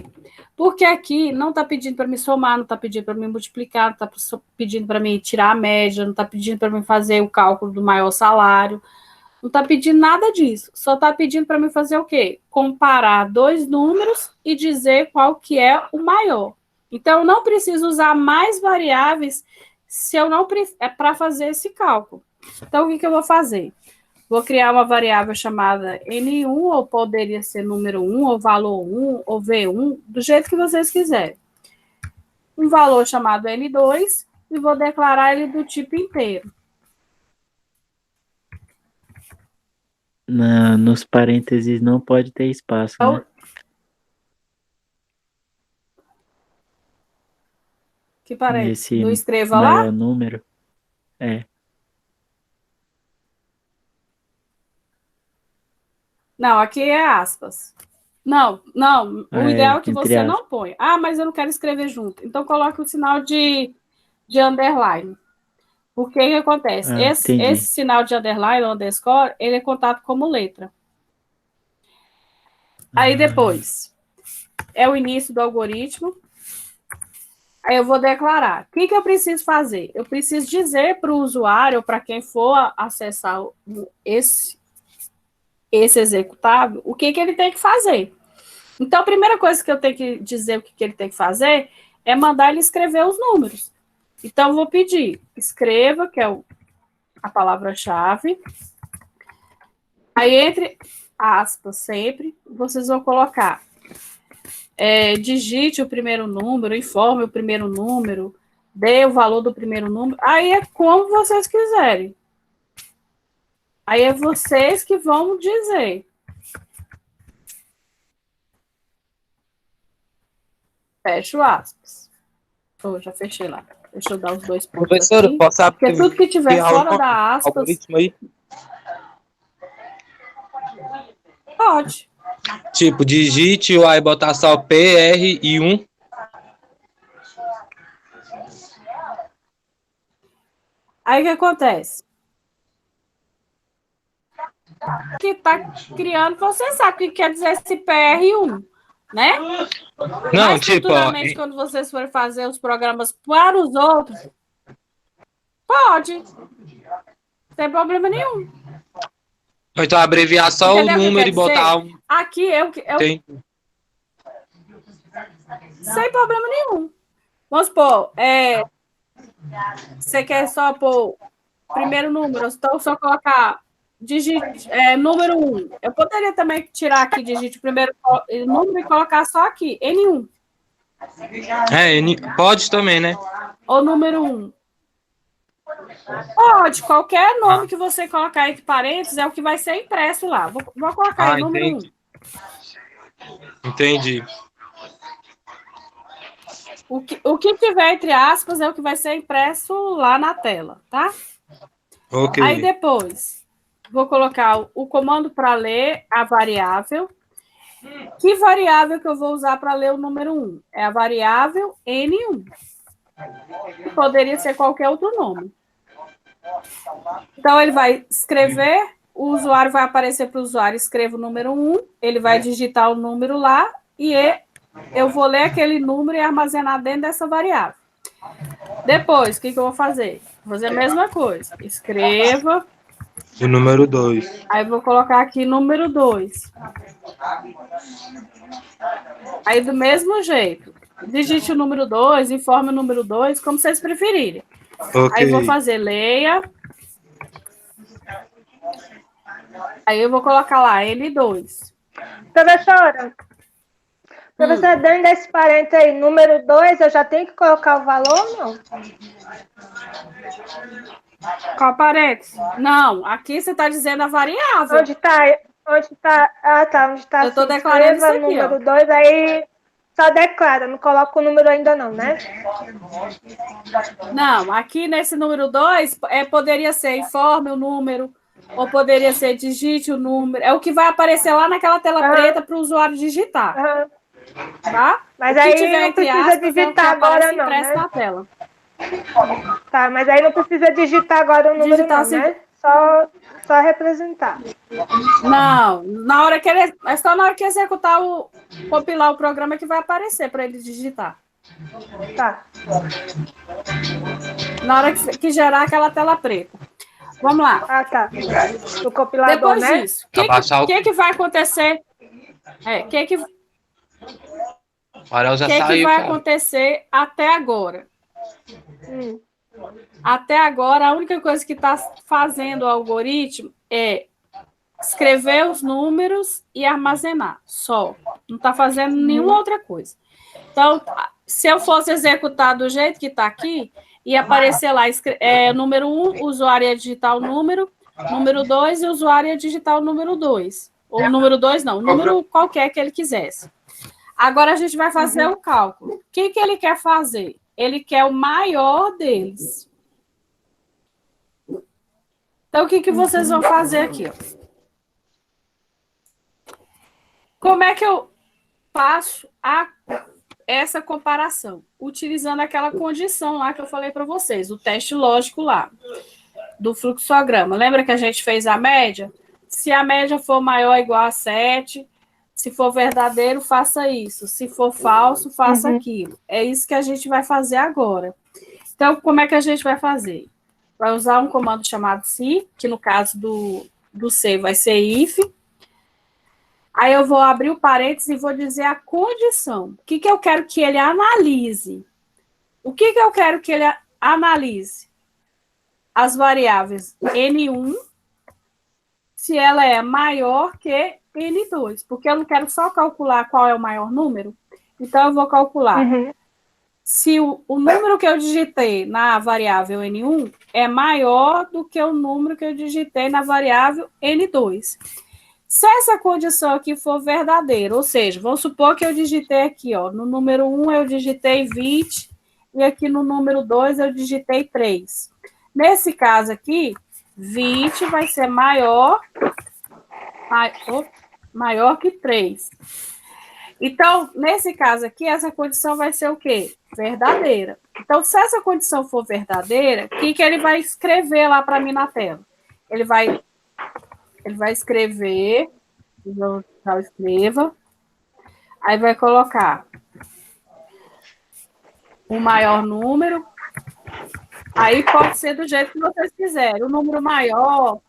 Porque aqui não está pedindo para me somar, não está pedindo para me multiplicar, não está pedindo para me tirar a média, não está pedindo para me fazer o cálculo do maior salário, não está pedindo nada disso. Só está pedindo para me fazer o quê? Comparar 2 números e dizer qual que é o maior. Então, eu não preciso usar mais variáveis se eu não para fazer esse cálculo. Então, o que eu vou fazer? Vou criar uma variável chamada N1, ou poderia ser número 1, ou valor 1, ou V1, do jeito que vocês quiserem. Um valor chamado N2, e vou declarar ele do tipo inteiro. Nos parênteses não pode ter espaço, Então, né? que parece? Nesse Não escreva maior lá? número. É. Não, aqui é aspas. Não, o ideal é que entre você aspas. não ponha. Ah, mas eu não quero escrever junto. Então, coloque o sinal de underline. O que acontece? Esse Entendi. sinal de underline, underscore, ele é contado como letra. Aí depois, é o início do algoritmo. Aí eu vou declarar. O que eu preciso fazer? Eu preciso dizer para o usuário, ou para quem for acessar esse executável, o que ele tem que fazer. Então, a primeira coisa que eu tenho que dizer o que ele tem que fazer é mandar ele escrever os números. Então, eu vou pedir, escreva, que é a palavra-chave. Aí, entre aspas, sempre, vocês vão colocar, digite o primeiro número, informe o primeiro número, dê o valor do primeiro número. Aí é como vocês quiserem. Aí é vocês que vão dizer. Fecho aspas. Já fechei lá. Deixa eu dar os 2 pontos. Professor, aqui. posso Porque tudo que tiver fora da aspas. algoritmo aí? Pode. Tipo, digite o aí botar só P, R e 1. Aí o que acontece? Que está criando, você sabe o que quer dizer esse PR1, né? Não, mas tipo, ó, futuramente, quando vocês forem fazer os programas para os outros, pode. Sem problema nenhum. Então abreviar só o Entendeu o que número quer e botar um. Aqui eu Tem. sem problema nenhum. Vamos supor, você quer só pôr primeiro número, então só colocar número 1. Eu poderia também tirar aqui, digite o primeiro número e colocar só aqui, N1. Pode também, né? Ou número 1. Pode, qualquer nome que você colocar entre parênteses é o que vai ser impresso lá. Vou colocar aí, número 1. Entendi. O que tiver entre aspas é o que vai ser impresso lá na tela, tá? Ok. Aí depois, vou colocar o comando para ler a variável. Que variável que eu vou usar para ler o número 1? É a variável N1. Poderia ser qualquer outro nome. Então, ele vai escrever, o usuário vai aparecer para o usuário, escreva o número 1, ele vai digitar o número lá e eu vou ler aquele número e armazenar dentro dessa variável. Depois, o que eu vou fazer? Vou fazer a mesma coisa. Escreva. O número 2. Aí, vou colocar aqui número 2. Aí, do mesmo jeito, digite o número 2, informe o número 2, como vocês preferirem. Ok. Aí, vou fazer leia. Aí, eu vou colocar lá N2. Professora, dentro desse parênteses aí, número 2, eu já tenho que colocar o valor ou não? Qual parênteses? Não, aqui você está dizendo a variável. Onde está? Ah, tá. Onde está? Eu estou assim, declarando isso escreva aqui, número 2, aí só declara, não coloca o número ainda não, né? Não, aqui nesse número 2, poderia ser informe o número, ou poderia ser digite o número. É o que vai aparecer lá naquela tela preta para o usuário digitar. Tá? Mas o que aí tiver não entre precisa aspas, digitar agora não, né? na tela. Tá, mas aí não precisa digitar agora o número Digitar não, né? Só representar. Não, é só na hora que executar compilar o programa que vai aparecer para ele digitar. Tá. Na hora que gerar aquela tela preta. Vamos lá. Ah, tá. Do compilador, depois né? Disso, o que vai acontecer? O que vai acontecer até agora? Até agora, a única coisa que está fazendo o algoritmo é escrever os números e armazenar, só. Não está fazendo nenhuma outra coisa. Então, se eu fosse executar do jeito que está aqui, ia aparecer lá, número 1, o usuário ia digitar o número 2, e o usuário ia digitar o número 2. Ou número 2 não, o número qualquer que ele quisesse. Agora a gente vai fazer o cálculo. O que ele quer fazer? Ele quer o maior deles. Então, o que vocês vão fazer aqui? Ó? Como é que eu faço essa comparação? Utilizando aquela condição lá que eu falei para vocês, o teste lógico lá, do fluxograma. Lembra que a gente fez a média? Se a média for maior ou igual a 7, se for verdadeiro, faça isso. Se for falso, faça aquilo. É isso que a gente vai fazer agora. Então, como é que a gente vai fazer? Vai usar um comando chamado se, que no caso do C vai ser if. Aí eu vou abrir o parênteses e vou dizer a condição. O que eu quero que ele analise? O que eu quero que ele analise? As variáveis N1, se ela é maior que N2, porque eu não quero só calcular qual é o maior número, então eu vou calcular se o número que eu digitei na variável N1 é maior do que o número que eu digitei na variável N2. Se essa condição aqui for verdadeira, ou seja, vamos supor que eu digitei aqui, ó, no número 1 eu digitei 20 e aqui no número 2 eu digitei 3. Nesse caso aqui, 20 vai ser maior que 3. Então, nesse caso aqui, essa condição vai ser o quê? Verdadeira. Então, se essa condição for verdadeira, o que ele vai escrever lá para mim na tela? Ele vai escrever, escreva, aí vai colocar o maior número, Aí pode ser do jeito que vocês quiserem. O número maior,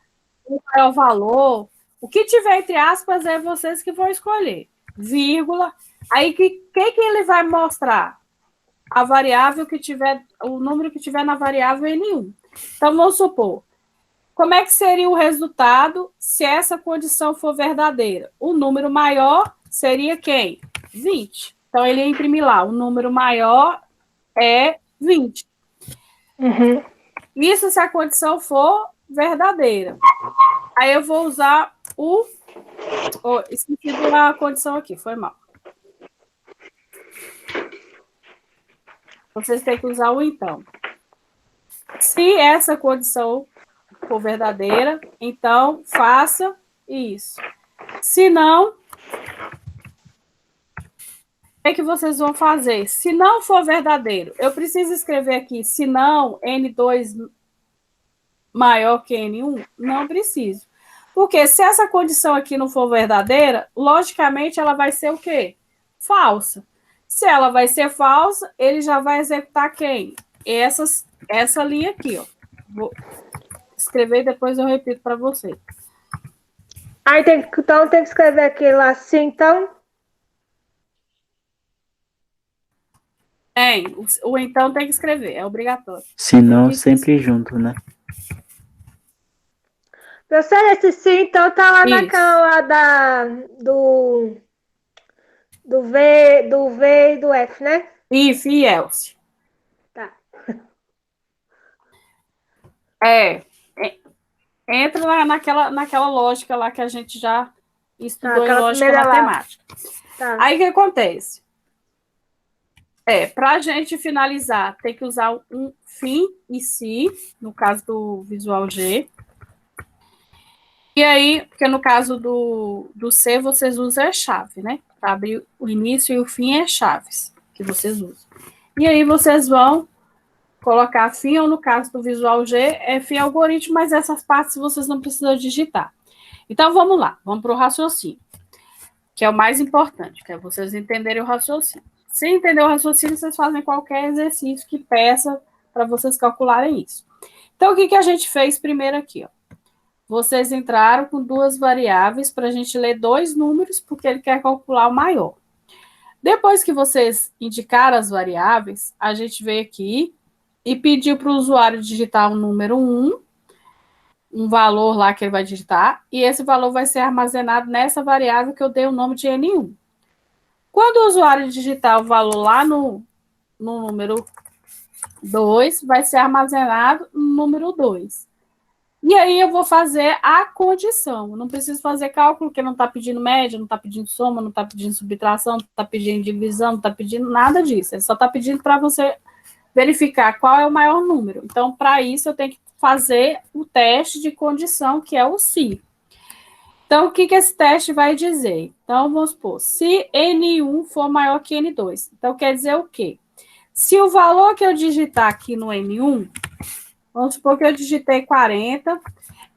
o maior valor. O que tiver entre aspas é vocês que vão escolher. Vírgula. Aí, que ele vai mostrar? A variável que tiver, o número que tiver na variável N1. Então, vamos supor, como é que seria o resultado se essa condição for verdadeira? O número maior seria quem? 20. Então, ele ia imprimir lá, o número maior é 20. Uhum. Isso se a condição for verdadeira. Aí eu vou usar esqueci da condição aqui, foi mal. Vocês têm que usar o então. Se essa condição for verdadeira, então faça isso. Se não, o que vocês vão fazer? Se não for verdadeiro, eu preciso escrever aqui, se não, N2 maior que N1? Não preciso. Porque se essa condição aqui não for verdadeira, logicamente ela vai ser o quê? Falsa. Se ela vai ser falsa, ele já vai executar quem? Essa linha aqui, ó. Vou escrever e depois eu repito para você. Aí então tem que escrever aquilo assim, então. O então tem que escrever, é obrigatório. Se não, sempre junto, né? Professor, esse sim, então tá lá Isso. naquela do V e do F, né? If e else. Tá. Entra lá naquela lógica lá que a gente já estudou em aquela lógica primeira lá. matemática. Tá. Aí o que acontece? Para a gente finalizar, tem que usar um fim e se, no caso do Visual G. E aí, porque no caso do C, vocês usam a chave, né? Para abrir o início e o fim é chaves que vocês usam. E aí vocês vão colocar fim, ou no caso do Visual G, é fim algoritmo, mas essas partes vocês não precisam digitar. Então, vamos lá, vamos para o raciocínio, que é o mais importante, que é vocês entenderem o raciocínio. Se entender o raciocínio, vocês fazem qualquer exercício que peça para vocês calcularem isso. Então, o que a gente fez primeiro aqui? Ó? Vocês entraram com duas variáveis para a gente ler dois números, porque ele quer calcular o maior. Depois que vocês indicaram as variáveis, a gente veio aqui e pediu para o usuário digitar o número 1, um valor lá que ele vai digitar, e esse valor vai ser armazenado nessa variável que eu dei o nome de N1. Quando o usuário digitar o valor lá no número 2, vai ser armazenado no número 2. E aí eu vou fazer a condição. Eu não preciso fazer cálculo, porque não está pedindo média, não está pedindo soma, não está pedindo subtração, não está pedindo divisão, não está pedindo nada disso. Ele só está pedindo para você verificar qual é o maior número. Então, para isso, eu tenho que fazer o teste de condição, que é o se. Então, o que esse teste vai dizer? Então, vamos supor, se N1 for maior que N2. Então, quer dizer o quê? Se o valor que eu digitar aqui no N1, vamos supor que eu digitei 40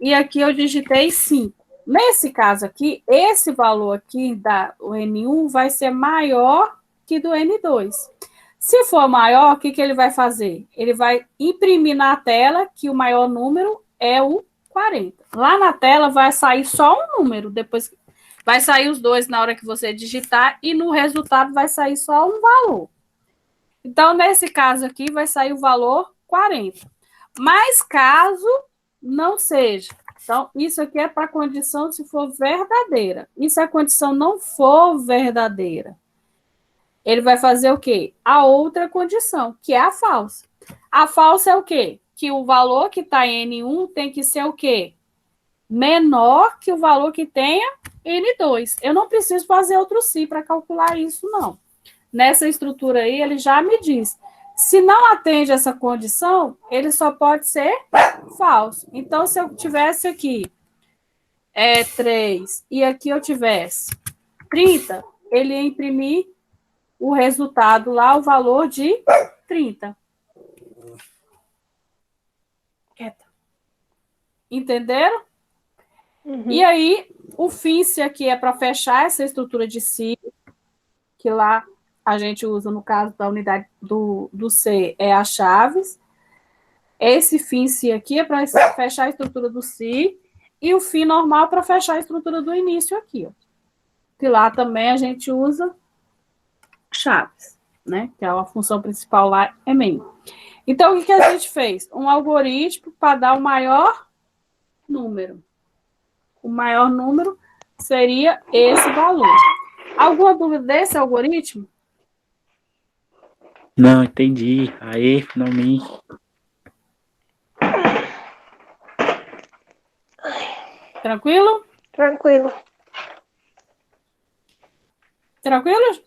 e aqui eu digitei 5. Nesse caso aqui, esse valor aqui do N1 vai ser maior que do N2. Se for maior, o que ele vai fazer? Ele vai imprimir na tela que o maior número é o 40. Lá na tela vai sair só um número, depois vai sair os dois na hora que você digitar e no resultado vai sair só um valor. Então, nesse caso aqui, vai sair o valor 40. Mas caso não seja. Então, isso aqui é para a condição se for verdadeira. E se a condição não for verdadeira? Ele vai fazer o quê? A outra condição, que é a falsa. A falsa é o quê? Que o valor que está em N1 tem que ser o quê? Menor que o valor que tenha N2. Eu não preciso fazer outro si para calcular isso, não. Nessa estrutura aí, ele já me diz. Se não atende essa condição, ele só pode ser falso. Então, se eu tivesse aqui 3 e aqui eu tivesse 30, ele ia imprimir o resultado lá, o valor de 30. Entenderam? Uhum. E aí, o fim, se aqui é para fechar essa estrutura de si, que lá a gente usa, no caso da unidade do C, é as chaves. Esse fim si aqui é para fechar a estrutura do si e o fim normal para fechar a estrutura do início aqui, ó. Que lá também a gente usa chaves, né? Que é a função principal lá é main. Então, o que a gente fez? Um algoritmo para dar o maior número. O maior número seria esse valor. Alguma dúvida desse algoritmo? Não, entendi. Aí, finalmente. Tranquilo? Tranquilo. Tranquilo?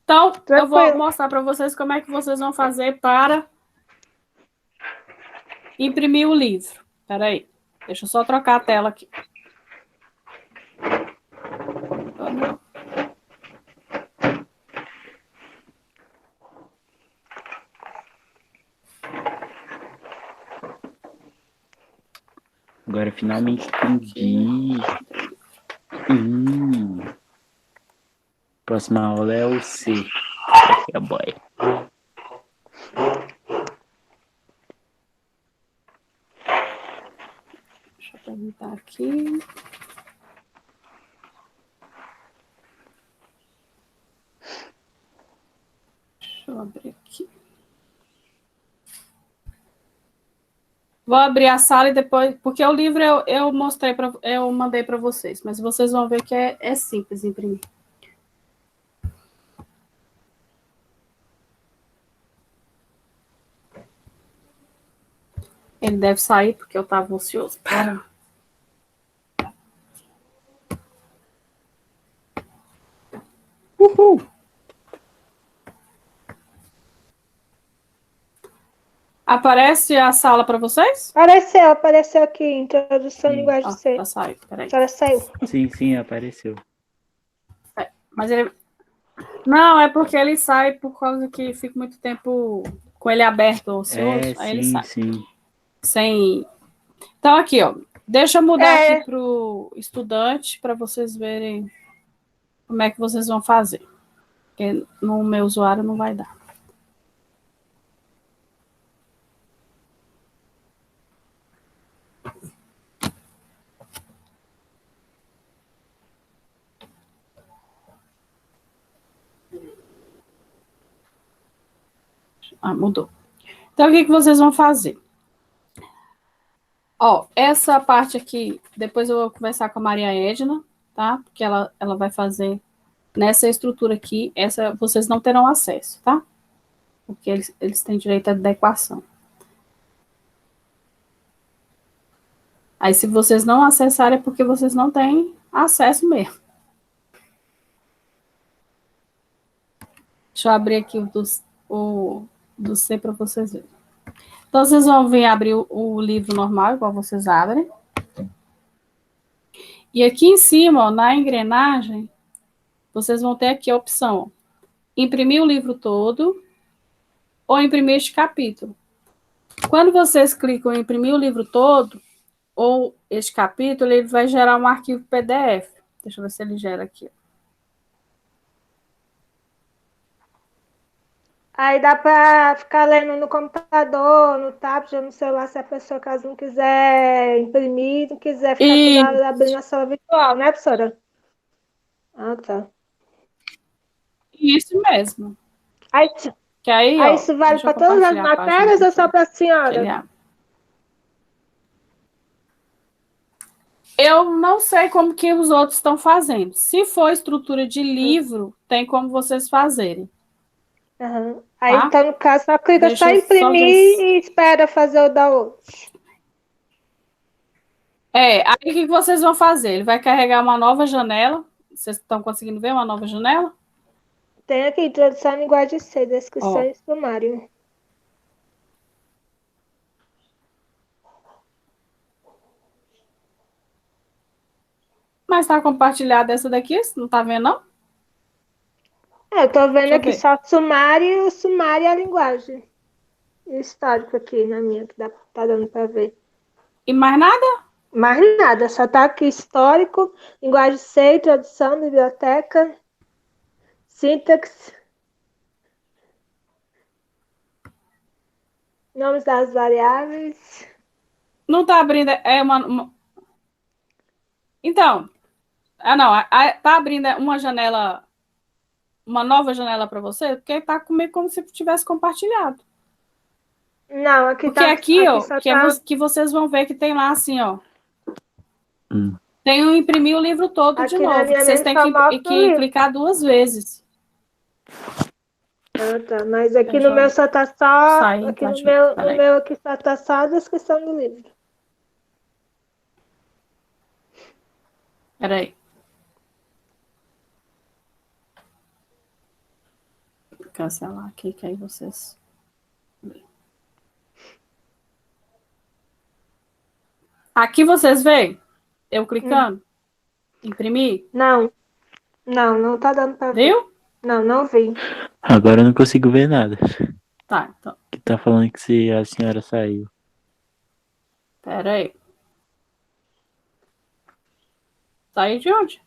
Então, eu vou Tranquilo. mostrar para vocês como é que vocês vão fazer para imprimir o livro. Espera aí. Deixa eu só trocar a tela aqui. Agora finalmente entendi. Próxima aula é o C. É boy. Deixa eu perguntar aqui. Deixa eu abrir aqui. Vou abrir a sala e depois, porque o livro eu mostrei eu mandei para vocês, mas vocês vão ver que é simples imprimir. Ele deve sair porque eu estava ansioso. Para. Uhul! Aparece a sala para vocês? Apareceu aqui, introdução à Sim. linguagem C. Tá saiu, peraí. Já saiu. Sim, apareceu. Mas ele... Não, é porque ele sai por causa que fica muito tempo com ele aberto, ocioso, aí ele sai. Sim. Sem... Então, aqui, ó. Deixa eu mudar aqui para o estudante para vocês verem como é que vocês vão fazer. Porque no meu usuário não vai dar. Mudou. Então, o que vocês vão fazer? Ó, essa parte aqui, depois eu vou conversar com a Maria Edna, tá? Porque ela vai fazer nessa estrutura aqui, essa vocês não terão acesso, tá? Porque eles têm direito à adequação. Aí, se vocês não acessarem, é porque vocês não têm acesso mesmo. Deixa eu abrir aqui o do C para vocês verem. Então, vocês vão vir abrir o livro normal, igual vocês abrem. E aqui em cima, ó, na engrenagem, vocês vão ter aqui a opção, ó, imprimir o livro todo ou imprimir este capítulo. Quando vocês clicam em imprimir o livro todo ou este capítulo, ele vai gerar um arquivo PDF. Deixa eu ver se ele gera aqui. Aí dá para ficar lendo no computador, no tablet, no celular, se a pessoa, caso não quiser imprimir, não quiser ficar abrindo a sala virtual, né, professora? Ah, tá. Isso mesmo. Aí ó, isso vale para todas as matérias ou só para a senhora? Eu não sei como que os outros estão fazendo. Se for estrutura de livro, tem como vocês fazerem. Uhum. Aí, tá? Então, no caso, só clica só imprimir e espera fazer o download. Aí o que vocês vão fazer? Ele vai carregar uma nova janela. Vocês estão conseguindo ver uma nova janela? Tem aqui, introdução à linguagem C, descrição e sumário. Mas tá compartilhada essa daqui? Você não tá vendo, não? Eu tô vendo aqui só sumário e a linguagem. E o histórico aqui na minha, que tá dando para ver. E mais nada? Mais nada, só tá aqui histórico, linguagem C, tradução, biblioteca, sintaxe. Nomes das variáveis. Não tá abrindo, Então, não, tá abrindo uma janela, uma nova janela para você, porque tá comigo como se tivesse compartilhado. Não, aqui porque tá. aqui, ó, só que vocês vão ver que tem lá assim, ó. Hum. Tem um imprimir o livro todo aqui de novo. Que vocês têm que clicar 2 vezes. Ah, tá. Mas aqui no meu só tá só. Aqui no meu aqui só tá só a descrição do livro. Peraí. Vou cancelar aqui, que aí vocês. Aqui vocês veem? Eu clicando? Imprimir? Não. Não tá dando pra ver. Viu? Não vi. Agora eu não consigo ver nada. Tá, então. Que tá falando que se a senhora saiu. Pera aí. Saiu de onde?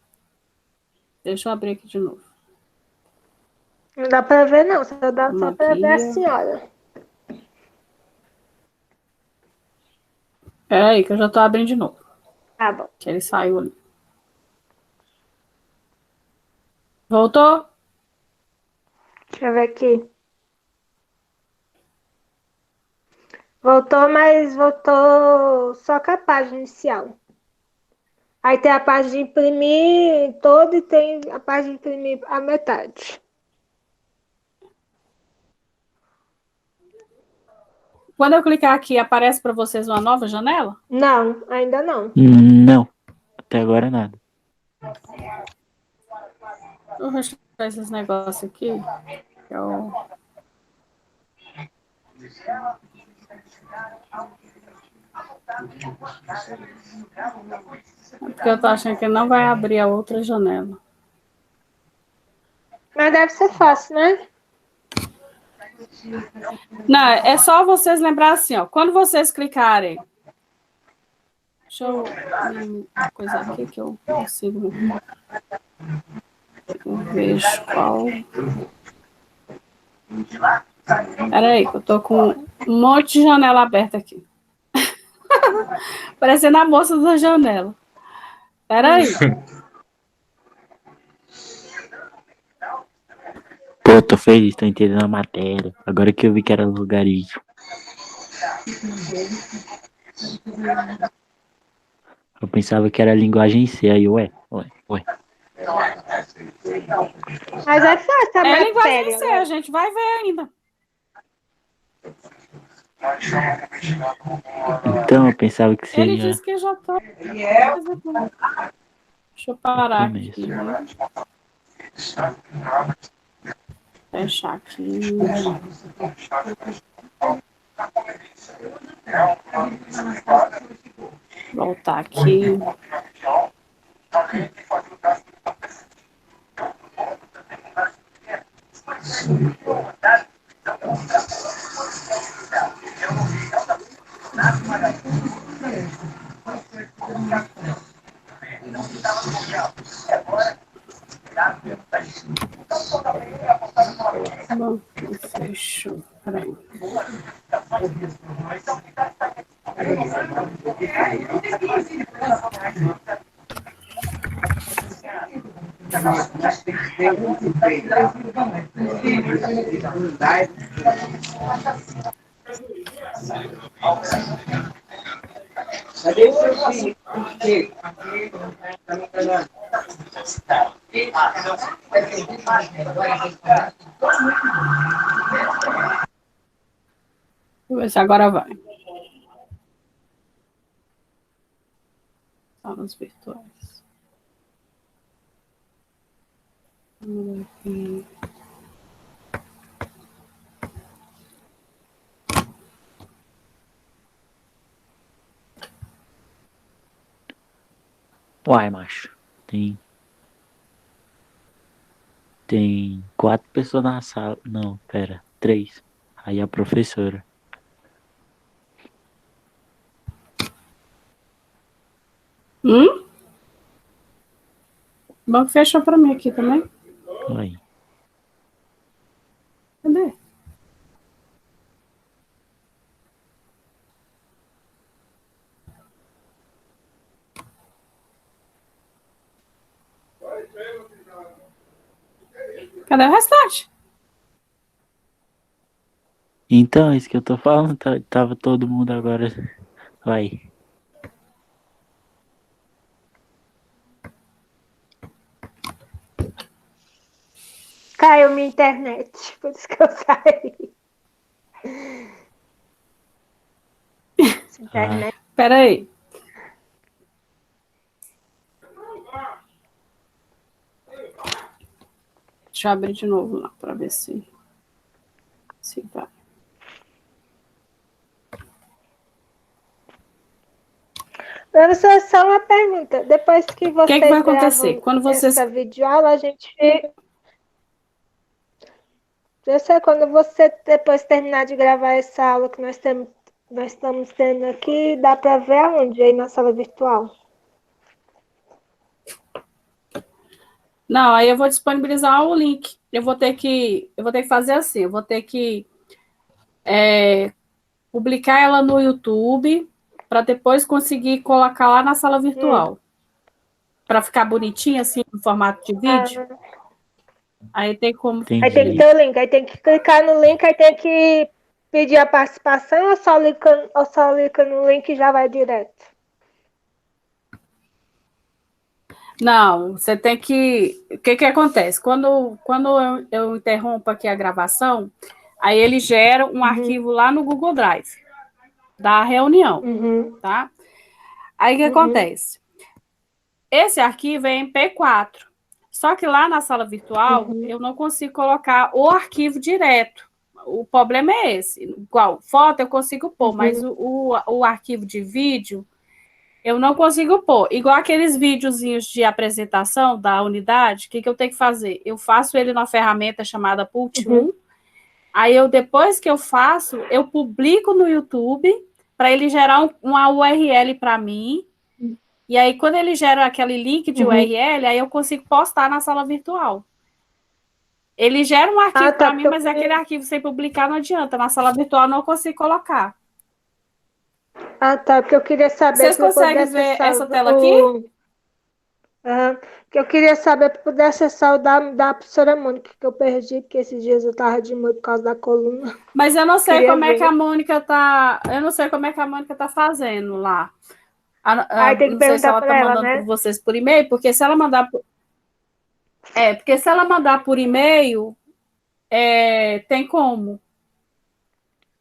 Deixa eu abrir aqui de novo. Não dá pra ver, não. Só dá só pra ver a senhora. Pera aí, que eu já tô abrindo de novo. Tá bom. Que ele saiu ali. Voltou? Deixa eu ver aqui. Voltou, mas voltou só com a página inicial. Aí tem a parte de imprimir toda e tem a parte de imprimir a metade. Quando eu clicar aqui, aparece para vocês uma nova janela? Não, ainda não. Não. Até agora nada. Eu vou achar esses negócios aqui. Porque eu tô achando que não vai abrir a outra janela. Mas deve ser fácil, né? Não, é só vocês lembrar assim, ó. Quando vocês clicarem. Deixa eu uma coisa aqui que eu consigo. Eu vejo qual. Peraí, que eu tô com um monte de janela aberta aqui. Parecendo a moça da janela. Peraí. Pô, tô feliz, tô entendendo a matéria. Agora que eu vi que era logaritmo. Eu pensava que era linguagem C, aí ué. Mas é fácil a É linguagem matéria, C, né? a gente vai ver ainda. Então, eu pensava que Ele seria... disse que já tá. Deixa eu parar aqui. Fechar aqui. Voltar aqui. Bom, fechou. Peraí. Cadê o seu filho? Vamos ver se agora vai. Salas virtuais. Vamos aqui. Uai, macho. Tem 4 pessoas na sala. Não, pera. 3. Aí a professora. Bom, fechou para mim aqui também. Aí. Cadê? Cadê o restante? Então, é isso que eu tô falando, tava todo mundo agora. Vai. Caiu minha internet, por isso que eu saí. Essa internet. Pera aí. Deixa eu abrir de novo lá para ver se vai. Só uma pergunta. Depois que vocês que vai acontecer? Quando vocês... essa videoaula, a gente... Eu sei, quando você depois terminar de gravar essa aula que nós estamos tendo aqui, dá para ver aonde? Aí na sala virtual? Não, aí eu vou disponibilizar o link. Eu vou ter que fazer assim, eu vou ter que publicar ela no YouTube para depois conseguir colocar lá na sala virtual. Para ficar bonitinha, assim, no formato de vídeo. Aí tem como... Entendi. Aí tem que ter o link, aí tem que clicar no link, aí tem que pedir a participação ou só clica no link e já vai direto? Não, você tem que... O que acontece? Quando eu interrompo aqui a gravação, aí ele gera um arquivo lá no Google Drive da reunião, tá? Aí o que acontece? Esse arquivo é em MP4, só que lá na sala virtual eu não consigo colocar o arquivo direto. O problema é esse. Igual foto eu consigo pôr, mas o arquivo de vídeo eu não consigo pôr. Igual aqueles videozinhos de apresentação da unidade, o que eu tenho que fazer? Eu faço ele numa ferramenta chamada Pult1. Aí depois que eu faço, eu publico no YouTube para ele gerar uma URL para mim. E aí, quando ele gera aquele link de URL, aí eu consigo postar na sala virtual. Ele gera um arquivo para mim, mas aquele arquivo sem publicar não adianta. Na sala virtual eu não consigo colocar. Ah, tá, porque eu queria saber... Vocês conseguem ver essa tela aqui? Que eu queria saber para poder acessar o da professora Mônica, que eu perdi, porque esses dias eu estava de molho por causa da coluna. Mas eu não sei como é que a Mônica tá... Eu não sei como é que a Mônica tá fazendo lá. Aí tem que perguntar para ela, né? Por vocês por e-mail, porque se ela mandar porque se ela mandar por e-mail, tem como.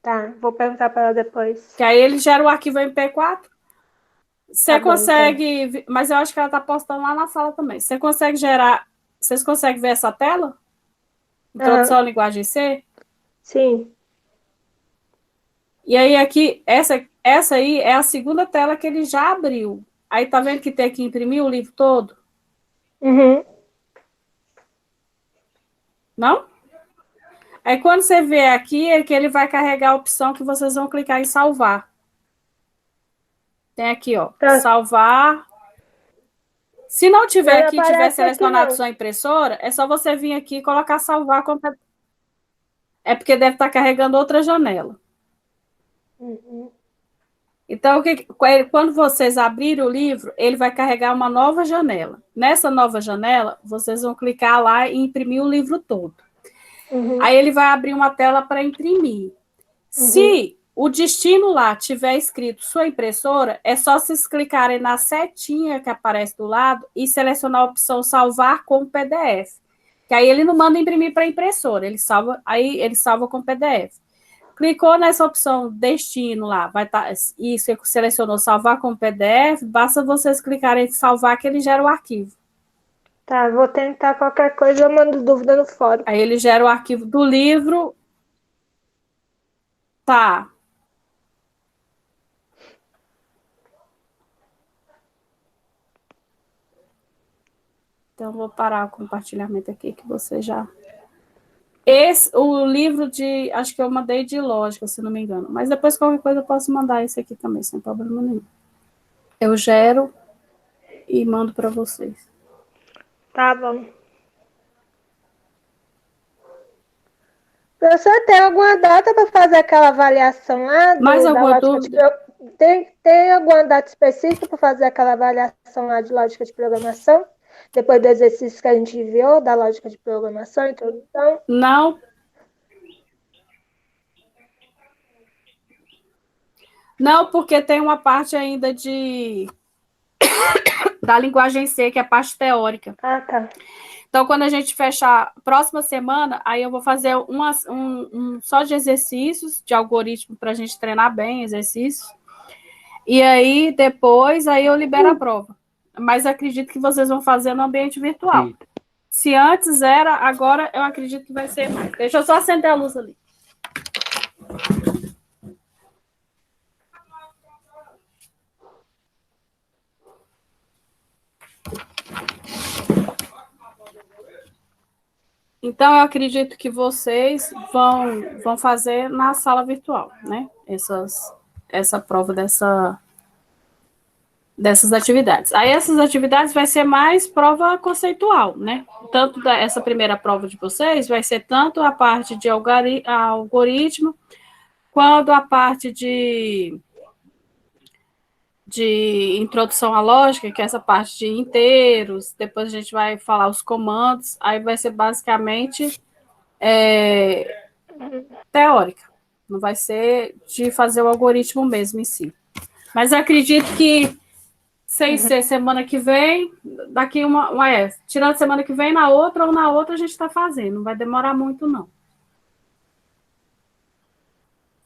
Tá, vou perguntar para ela depois. Que aí ele gera o arquivo MP4. Você consegue, então. Mas eu acho que ela tá postando lá na sala também. Você consegue gerar, vocês conseguem ver essa tela? Introdução à linguagem C? Sim. E aí aqui, essa aí é a segunda tela que ele já abriu. Aí tá vendo que tem que imprimir o livro todo? Não? Aí quando você vê aqui, é que ele vai carregar a opção que vocês vão clicar em salvar. Tem aqui, ó, salvar. Se não tiver aqui, tiver selecionado sua impressora, é só você vir aqui e colocar salvar. É porque deve estar carregando outra janela. Então, quando vocês abrirem o livro, ele vai carregar uma nova janela. Nessa nova janela, vocês vão clicar lá e imprimir o livro todo. Aí ele vai abrir uma tela para imprimir. Se o destino lá tiver escrito sua impressora, é só vocês clicarem na setinha que aparece do lado e selecionar a opção salvar como PDF. Que aí ele não manda imprimir para a impressora, ele salva com PDF. Clicou nessa opção destino lá, vai estar, e você selecionou salvar como PDF, basta vocês clicarem em salvar que ele gera o arquivo. Tá, vou tentar qualquer coisa, eu mando dúvida no fórum. Aí ele gera o arquivo do livro. Tá. Então, vou parar o compartilhamento aqui, que você já... o livro de... Acho que eu mandei de lógica, se não me engano. Mas depois, qualquer coisa, eu posso mandar esse aqui também, sem problema nenhum. Eu gero e mando para vocês. Tá bom. Professor, tem alguma data para fazer aquela avaliação lá? Mais alguma dúvida? Tem alguma data específica para fazer aquela avaliação lá de lógica de programação? Depois do exercício que a gente viu, da lógica de programação, introdução. Não. Não, porque tem uma parte ainda da linguagem C, que é a parte teórica. Ah, tá. Então, quando a gente fechar a próxima semana, aí eu vou fazer só de exercícios, de algoritmo, para a gente treinar bem exercícios. E aí, depois, aí eu libero a prova. Mas acredito que vocês vão fazer no ambiente virtual. Eita. Se antes era, agora eu acredito que vai ser. Deixa eu só acender a luz ali. Então, eu acredito que vocês vão fazer na sala virtual, né? Essa prova dessas atividades. Aí, essas atividades vai ser mais prova conceitual, né? Tanto essa primeira prova de vocês vai ser tanto a parte de algoritmo, quanto a parte de introdução à lógica, que é essa parte de inteiros, depois a gente vai falar os comandos, aí vai ser basicamente teórica, não vai ser de fazer o algoritmo mesmo em si. Mas eu acredito que, sem ser semana que vem, daqui tirando semana que vem, na outra a gente está fazendo, não vai demorar muito, não.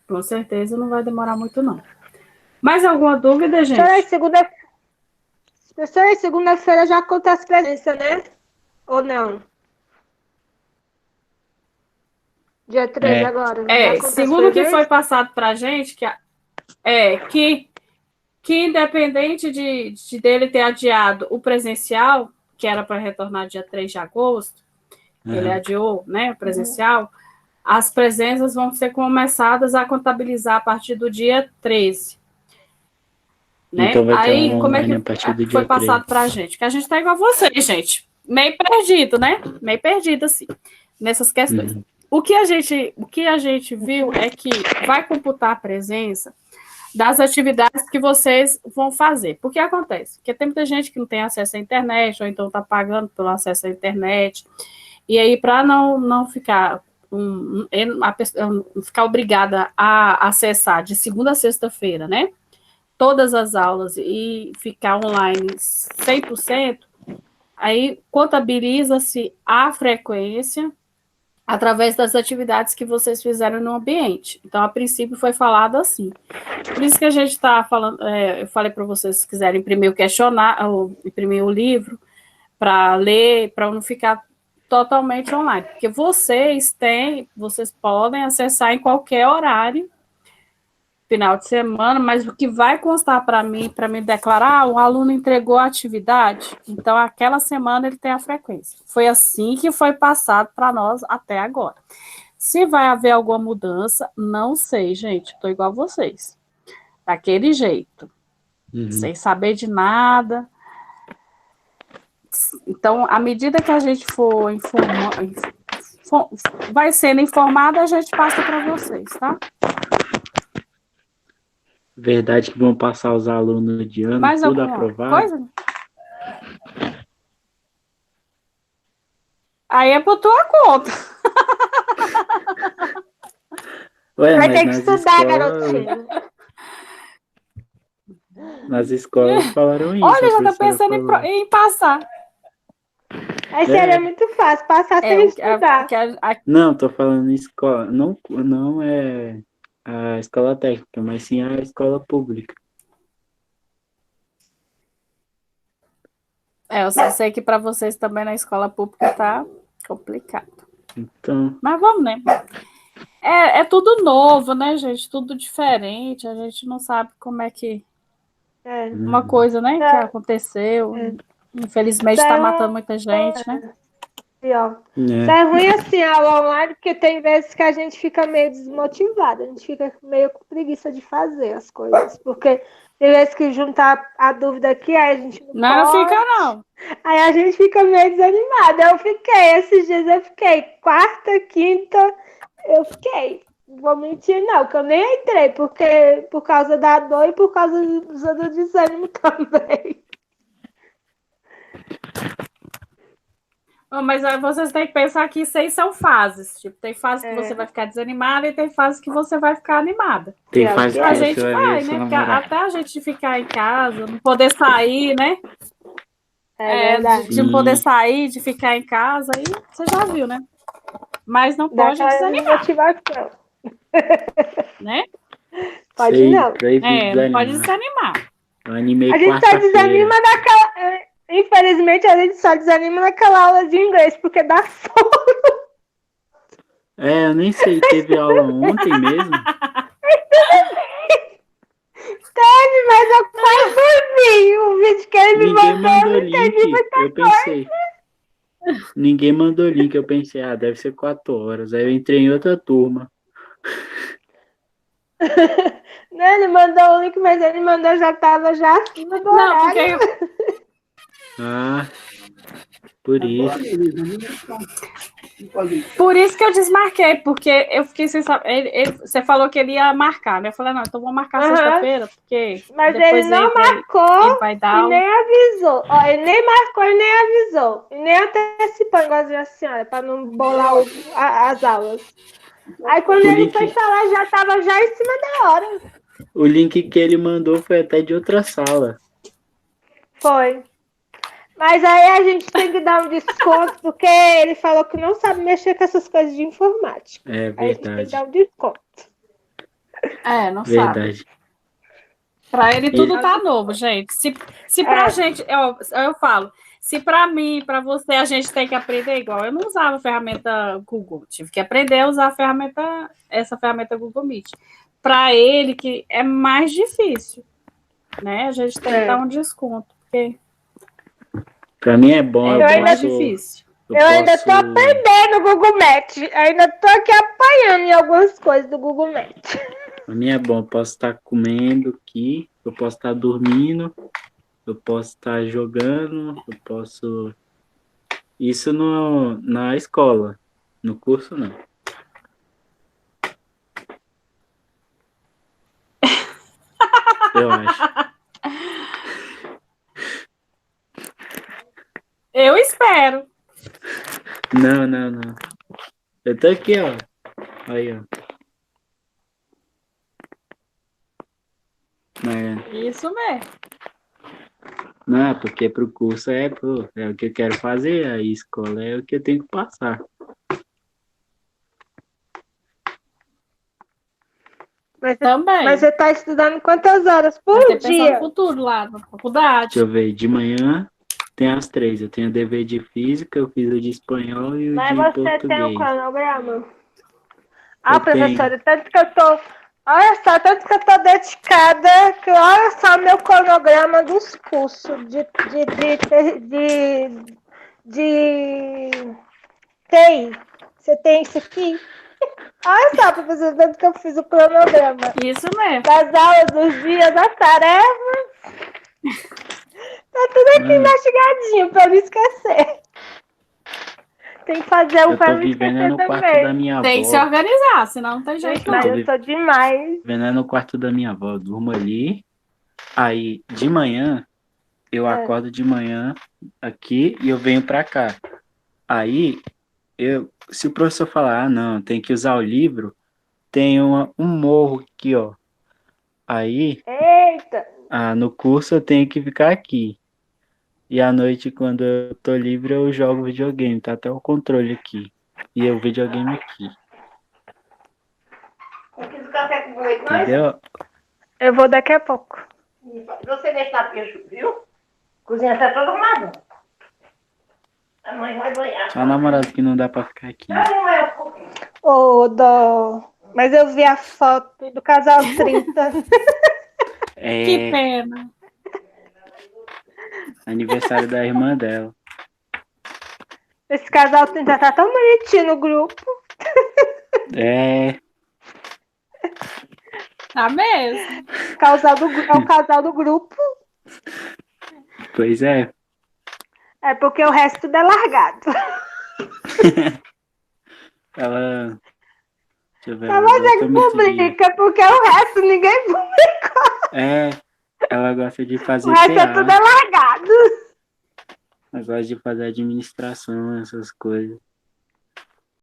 Com certeza não vai demorar muito, não. Mais alguma dúvida, gente? Professora, segunda-feira já acontece presença, né? Ou não? Dia 13 agora. Segundo o que foi passado para a gente, que independente de dele ter adiado o presencial, que era para retornar dia 3 de agosto, ele adiou, né, o presencial, as presenças vão ser começadas a contabilizar a partir do dia 13. Né? Então vai ter aí, como é que a partir do foi dia passado 3. para a gente? Que a gente está igual a vocês, gente. Meio perdido, né? Meio perdido, assim, nessas questões. Uhum. O que a gente viu é que vai computar a presença das atividades que vocês vão fazer. Por que acontece? Porque tem muita gente que não tem acesso à internet, ou então está pagando pelo acesso à internet. E aí, para não ficar ficar obrigada a acessar de segunda a sexta-feira, né? Todas as aulas e ficar online 100%, aí contabiliza-se a frequência através das atividades que vocês fizeram no ambiente. Então, a princípio, foi falado assim. Por isso que a gente está falando, eu falei para vocês, se quiserem imprimir imprimir o livro, para ler, para não ficar totalmente online. Porque vocês podem acessar em qualquer horário, final de semana, mas o que vai constar para mim declarar, o aluno entregou a atividade, então aquela semana ele tem a frequência. Foi assim que foi passado para nós até agora. Se vai haver alguma mudança, não sei, gente, estou igual a vocês. Daquele jeito, sem saber de nada. Então, à medida que a gente for vai sendo informada, a gente passa para vocês, tá? Verdade que vão passar os alunos de ano, mais tudo alguma aprovado. coisa? Aí é por tua conta. Ué, Vai mas ter que nas estudar, escolas, garotinho. nas escolas falaram isso. Olha, a já tô professora pensando falou. em passar. Aí seria muito fácil, passar sem estudar. Não, tô falando em escola. Não é a escola técnica, mas sim a escola pública. Eu só sei que para vocês também na escola pública tá complicado. Então, Mas vamos, né? É tudo novo, né, gente? Tudo diferente. A gente não sabe como é que... Uma coisa, né, que aconteceu. Infelizmente está matando muita gente, né? Isso é ruim assim, a aula online, porque tem vezes que a gente fica meio desmotivada, a gente fica meio com preguiça de fazer as coisas, porque tem vezes que juntar a dúvida aqui, aí a gente não fica, não. Aí a gente fica meio desanimada. Esses dias eu fiquei, quarta, quinta, eu fiquei. Vou mentir, não, que eu nem entrei, porque por causa da dor e por causa do desânimo também. Mas aí vocês têm que pensar que isso aí são fases. Tipo, tem fase que É. você vai ficar desanimada e tem fase que você vai ficar animada. Tem É, fase que A você gente vai vai, ver né? seu Porque namorado. até a gente ficar em casa, não poder sair, né? É verdade. De não poder sair, de ficar em casa, aí você já viu, né? Mas não Dá pode aquela desanimar, motivação. né? Pode Sei, não. proibido Não pode desanimar. desanimar. Eu animei A gente só quarta-feira. desanima naquela. Infelizmente, a gente só desanima naquela aula de inglês, porque dá sono. É, eu nem sei, teve aula ontem mesmo? Teve, mas eu quase dormi. O vídeo que ele me Ninguém mandou, mandou eu não entendi link, muita eu pensei. Ninguém mandou link, eu pensei, deve ser 4 horas. Aí eu entrei em outra turma. Não, ele mandou o link, mas ele mandou já tava já acima do Não, horário. porque Ah, por isso. por isso que eu desmarquei, porque eu fiquei sem saber. Você falou que ele ia marcar, né? Eu falei, não, então vou marcar Aham. sexta-feira, porque Mas depois ele não ele marcou vai e dar nem avisou. Ó, ele nem marcou e nem avisou. E nem antecipou, igual a senhora, para não bolar as aulas. Aí quando O ele link- foi falar, já estava já em cima da hora. O link que ele mandou foi até de outra sala. Foi. Mas aí a gente tem que dar um desconto, porque ele falou que não sabe mexer com essas coisas de informática. É Aí a gente tem que verdade. dar um desconto. não sabe. Verdade. Pra ele tudo tá novo, gente. Se pra gente, eu falo, se pra mim, pra você, a gente tem que aprender igual. Eu não usava a ferramenta Google, tive que aprender a usar essa ferramenta Google Meet. Pra ele, que é mais difícil, né? A gente tem que dar um desconto, porque Pra mim é bom, eu é mais posso... difícil. Eu ainda tô aprendendo o Google Maps. Ainda tô aqui apanhando em algumas coisas do Google Maps. Pra mim é bom, eu posso estar comendo aqui, eu posso estar dormindo, eu posso estar jogando, eu posso... Isso na escola, no curso não. Eu acho. Eu espero. Não. Eu tô aqui, ó. Aí, ó. Isso mesmo. Não, porque pro curso é o que eu quero fazer, a escola é o que eu tenho que passar. Também. Mas você tá estudando quantas horas por Tem que pensar dia? no futuro lá na faculdade. Deixa eu ver, de manhã tem as 3. Eu tenho dever de física, eu fiz o de espanhol e o Mas de você português. tem um cronograma? Eu Professora, tanto que eu tô... Olha só, tanto que eu tô dedicada, que olha só o meu cronograma dos cursos de TI. Você tem isso aqui? Olha só, professora, tanto que eu fiz o cronograma. Isso mesmo. Das aulas, dos dias, das tarefas. Tá tudo aqui mastigadinho, pra não esquecer. Tem que fazer um Eu pra tô não vivendo esquecer no quarto também. da minha Tem que se avó. organizar, senão não tem jeito Mas não. eu tô demais. Vivendo no quarto da minha avó. Eu durmo ali. Aí, de manhã, eu acordo de manhã aqui e eu venho pra cá. Aí, se o professor falar, não, tem que usar o livro, tem um morro aqui, ó. Aí, Eita! no curso eu tenho que ficar aqui. E à noite, quando eu tô livre, eu jogo videogame. Tá até o controle aqui. E o videogame aqui. Entendeu? Eu vou daqui a pouco. Você deixa tapete, viu? Cozinha tá toda arrumada. A mãe vai banhar. Só namorado que não dá pra ficar aqui. Ô, Dó. Mas eu vi a foto do casal 30. Que pena. Aniversário da irmã dela. Esse casal 30 tá tão bonitinho no grupo. É. Tá mesmo. É o casal do grupo. Pois é. É porque o resto tudo é largado. Ela. Deixa eu ver. Mas é que publica, porque o resto ninguém publica. É. Ela gosta de fazer O resto é PA. tudo é largado. Eu gosto de fazer administração, essas coisas.